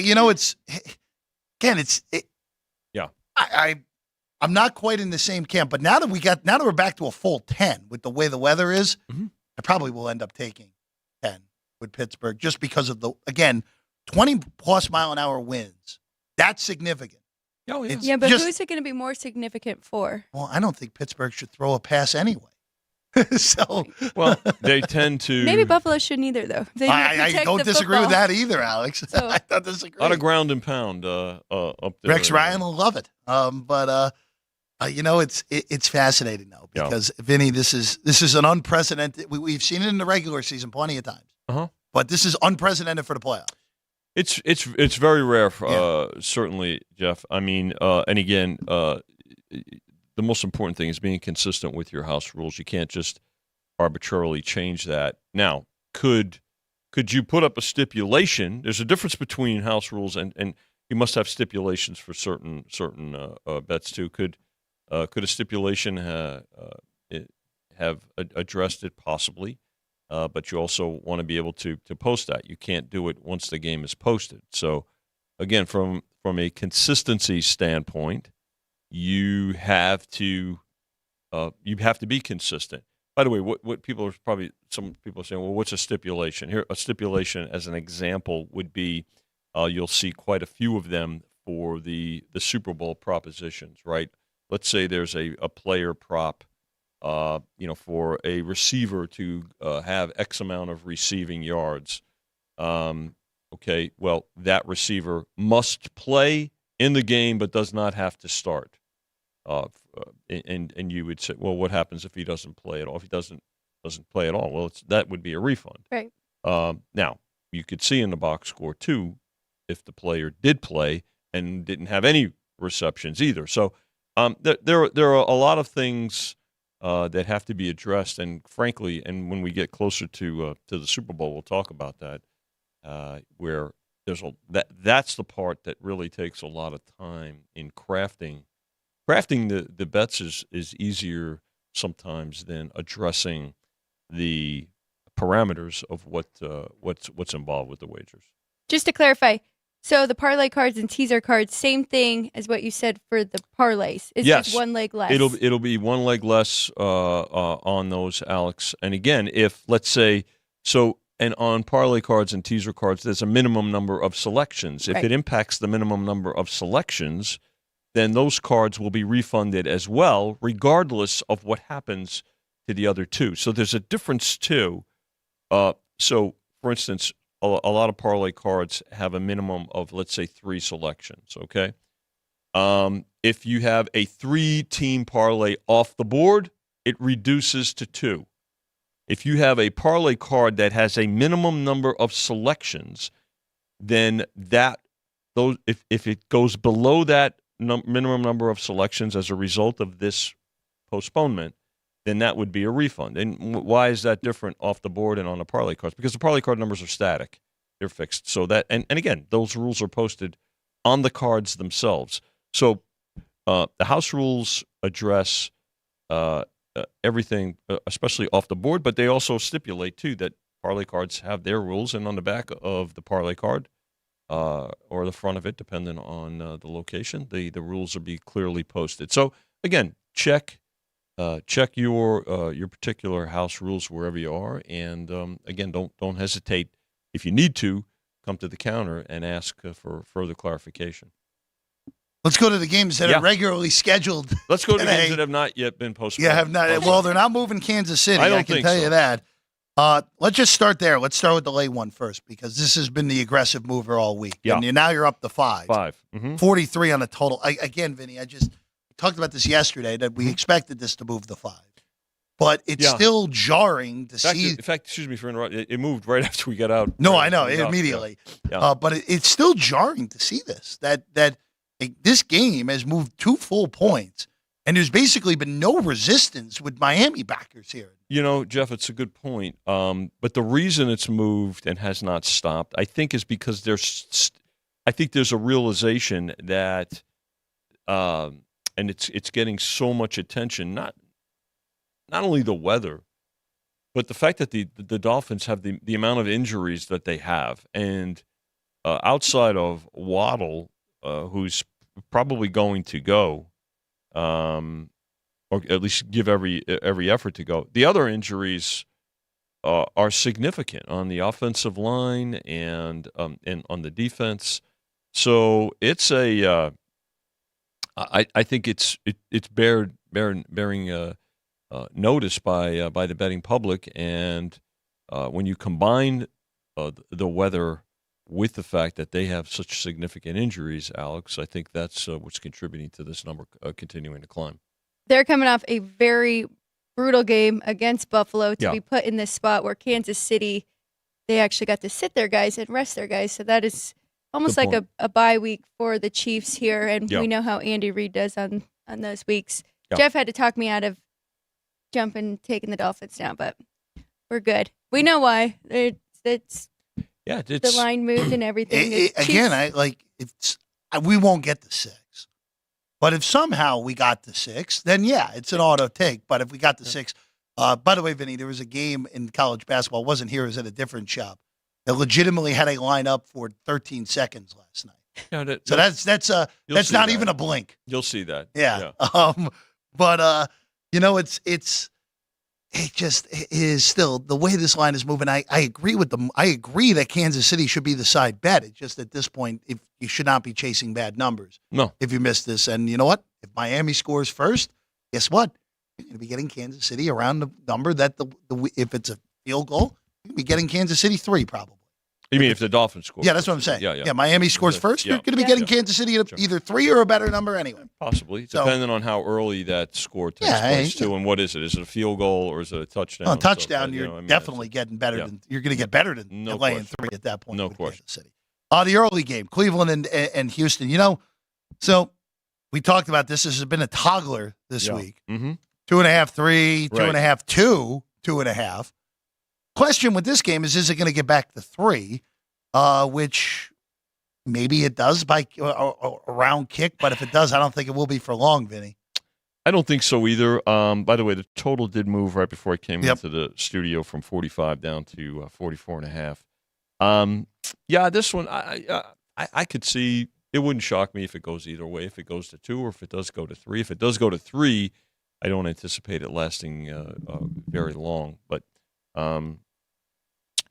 I'm not quite in the same camp, but now that we're back to a full 10 with the way the weather is, I probably will end up taking 10 with Pittsburgh just because of 20-plus mile-an-hour winds. That's significant. Oh, yeah. Yeah, but who's it going to be more significant for? Well, I don't think Pittsburgh should throw a pass anyway. Well, they tend to. Maybe Buffalo shouldn't either, though. I don't disagree with that either, Alex. So, I don't disagree. A lot of ground and pound up there. Rex Ryan will love it. It's fascinating though because Vinny, this is an unprecedented. We've seen it in the regular season plenty of times, but this is unprecedented for the playoffs. It's very rare, certainly, Jeff. I mean, and again, the most important thing is being consistent with your house rules. You can't just arbitrarily change that. Now, could you put up a stipulation? There's a difference between house rules and you must have stipulations for certain bets too. Could a stipulation have addressed it possibly? But you also want to be able to post that. You can't do it once the game is posted. So, again, from a consistency standpoint, you have to be consistent. By the way, what people are probably some people are saying, well, what's a stipulation? Here, a stipulation as an example would be you'll see quite a few of them for the Super Bowl propositions, right? Let's say there's a player prop. For a receiver to have X amount of receiving yards. Okay, well, that receiver must play in the game but does not have to start. And you would say, well, what happens if he doesn't play at all? If he doesn't play at all, well, that would be a refund. Right. Now, you could see in the box score, too, if the player did play and didn't have any receptions either. So there are a lot of things that have to be addressed, and frankly, and when we get closer to the Super Bowl, we'll talk about that. Where that's the part that really takes a lot of time in crafting. Crafting the bets is easier sometimes than addressing the parameters of what's involved with the wagers. Just to clarify, so the parlay cards and teaser cards, same thing as what you said for the parlays. It's Yes. just one leg less. It'll be one leg less on those, Alex. And again, if let's say so, and on parlay cards and teaser cards, there's a minimum number of selections. If Right. it impacts the minimum number of selections, then those cards will be refunded as well, regardless of what happens to the other two. So there's a difference too. So, for instance, a lot of parlay cards have a minimum of, let's say, 3 selections, okay? If you have a 3-team parlay off the board, it reduces to 2. If you have a parlay card that has a minimum number of selections, then if it goes below that minimum number of selections as a result of this postponement, then that would be a refund. And why is that different off the board and on the parlay cards? Because the parlay card numbers are static. They're fixed. So that and again, those rules are posted on the cards themselves. So the house rules address everything, especially off the board, but they also stipulate, too, that parlay cards have their rules. And on the back of the parlay card or the front of it, depending on the location, the rules will be clearly posted. So, again, check your particular house rules wherever you are, and again, don't hesitate if you need to come to the counter and ask for further clarification. Let's go to the games that are regularly scheduled. Let's go to the today. games that have not yet been postponed. Yeah, have not. Well, they're not moving Kansas City. I don't can think tell so. you that. Let's just start there. Let's start with the late one first, because this has been the aggressive mover all week. Yeah. And now you're up to 5. 5. Mm-hmm. 43 on the total. Again, Vinny, we talked about this yesterday, that we expected this to move to 5. But it's still jarring to see. In fact, excuse me for interrupting. It moved right after we got out. No, I know, immediately. Yeah. But it's still jarring to see this, that this game has moved 2 full points, and there's basically been no resistance with Miami backers here. You know, Jeff, it's a good point. But the reason it's moved and has not stopped, I think, is because there's a realization that, and it's getting so much attention, not only the weather, but the fact that the Dolphins have the amount of injuries that they have, and outside of Waddle, who's probably going to go, or at least give every effort to go. The other injuries are significant on the offensive line and on the defense. So it's I think it's bearing notice by the betting public, and when you combine the weather with the fact that they have such significant injuries, Alex, I think that's what's contributing to this number continuing to climb. They're coming off a very brutal game against Buffalo to Yeah. be put in this spot where Kansas City, they actually got to sit their guys and rest their guys. So that is almost Good like a bye week for the Chiefs here. And Yeah. we know how Andy Reid does on those weeks. Yeah. Jeff had to talk me out of taking the Dolphins down, but we're good. We know why. It's the line moved and everything. Again, we won't get the 6. But if somehow we got the 6, then yeah, it's an auto take. But if we got the 6, by the way, Vinny, there was a game in college basketball. It wasn't here. It was at a different shop that legitimately had a line up for 13 seconds last night. Yeah, So that's not even a blink. You'll see that. Yeah. But it is still the way this line is moving. I agree with them. I agree that Kansas City should be the side bet. It's just at this point, if you should not be chasing bad numbers. No. If you miss this, and you know what? If Miami scores first, guess what? You're going to be getting Kansas City around the number that if it's a field goal, you're going to be getting Kansas City 3 probably. You mean if the Dolphins score? Yeah, that's what I'm saying. Yeah. Miami scores first, you're going to be getting Kansas City at either 3 or a better number anyway. Possibly, So- depending on how early that score takes place too, and what is it? Is it a field goal or is it a touchdown? On touchdown, So, you're definitely getting better than you're going to get better than No laying question. 3 at that point. No with question. Kansas City. The early game, Cleveland and Houston. So we talked about this. This has been a toggler this week. Mm-hmm. 2.5, 3, Right. 2.5, 2, 2.5. Question with this game is it going to get back to 3? Which maybe it does by a round kick, but if it does, I don't think it will be for long, Vinny. I don't think so either. By the way, the total did move right before I came Yep. into the studio from 45 down to 44.5. Yeah, this one, I could see. It wouldn't shock me if it goes either way, if it goes to 2 or if it does go to 3. If it does go to 3, I don't anticipate it lasting very long. But,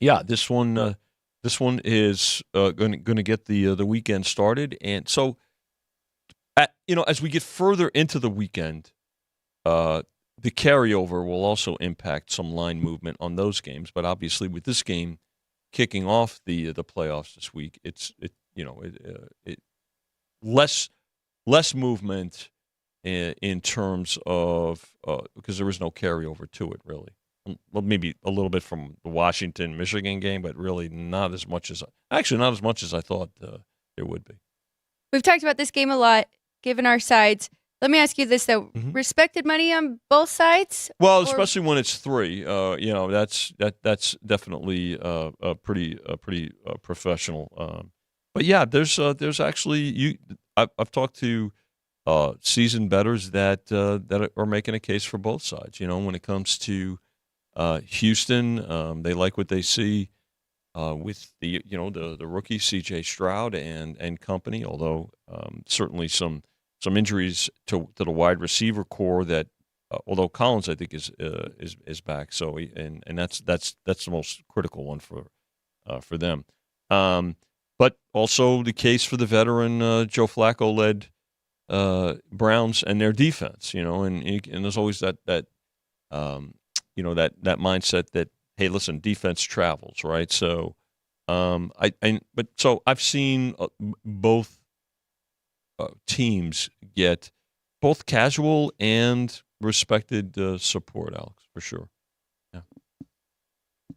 yeah, this one is going to get the weekend started. And so, as we get further into the weekend, the carryover will also impact some line movement on those games. But obviously, with this game kicking off the playoffs this week, it's less movement in terms of because there is no carryover to it really. Well, maybe a little bit from the Washington-Michigan game, but really not as much as I thought there would be. We've talked about this game a lot, given our sides. Let me ask you this though: respected money on both sides? Well, especially when it's 3, that's definitely pretty professional. But yeah, there's actually I've talked to seasoned bettors that are making a case for both sides. When it comes to Houston, they like what they see with the rookie C.J. Stroud and company. Although certainly some injuries to the wide receiver core that although Collins I think is back. So and that's the most critical one for them. But also the case for the veteran Joe Flacco-led Browns and their defense, and there's always that mindset that, hey, listen, defense travels, right? So, so I've seen both teams get both casual and respected support, Alex, for sure.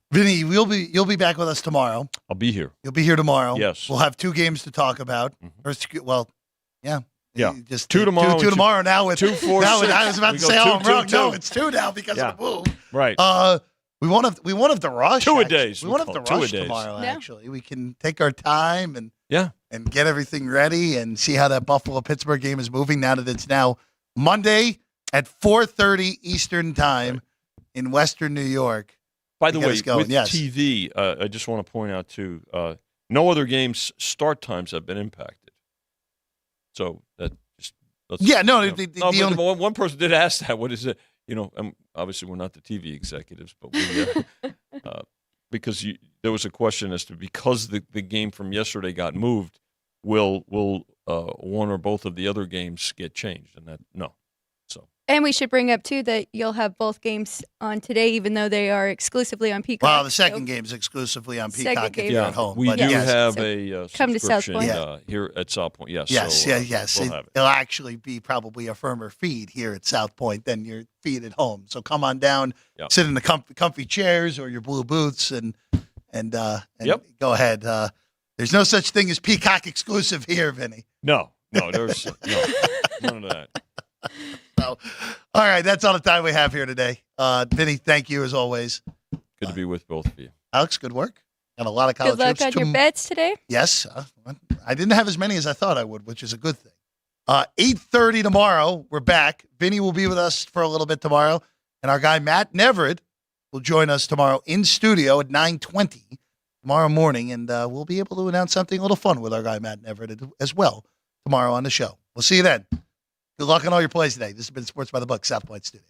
Vinny, you'll be back with us tomorrow. I'll be here. You'll be here tomorrow. Yes. We'll have 2 games to talk about. Yeah. Just 2 tomorrow. 2 tomorrow now with 2, 4, now 6. I was about to say, I'm wrong. No, it's 2 now because of the move. Right. We won't have to rush. 2 a actually. days. We won't have to rush tomorrow. Yeah. Actually, we can take our time and get everything ready and see how that Buffalo Pittsburgh game is moving. Now that it's now Monday at 4:30 Eastern time in Western New York. By the way, with TV, I just want to point out too, no other games start times have been impacted. So that just one person did ask that. What is it? Obviously we're not the TV executives, but we because there was a question as to because the game from yesterday got moved, will one or both of the other games get changed? And that no. And we should bring up, too, that you'll have both games on today, even though they are exclusively on Peacock. Well, the second game is exclusively on Peacock if you're at home. We do have a come to South Point. Here at South Point. Yes. Yes, so, yes. We'll have it. It'll actually be probably a firmer feed here at South Point than your feed at home. So come on down, sit in the comfy chairs or your blue booths, and go ahead. There's no such thing as Peacock exclusive here, Vinny. No, there's none of that. So, all right, that's all the time we have here today. Vinny, thank you as always. Good to be with both of you. Alex, good work. Got a lot of college Good luck on your bets today. Yes. I didn't have as many as I thought I would, which is a good thing. 8:30 tomorrow, we're back. Vinny will be with us for a little bit tomorrow, and our guy Matt Neverett will join us tomorrow in studio at 9:20 tomorrow morning, and we'll be able to announce something a little fun with our guy Matt Neverett as well tomorrow on the show. We'll see you then. Good luck on all your plays today. This has been Sports by the Book, South Point Studio.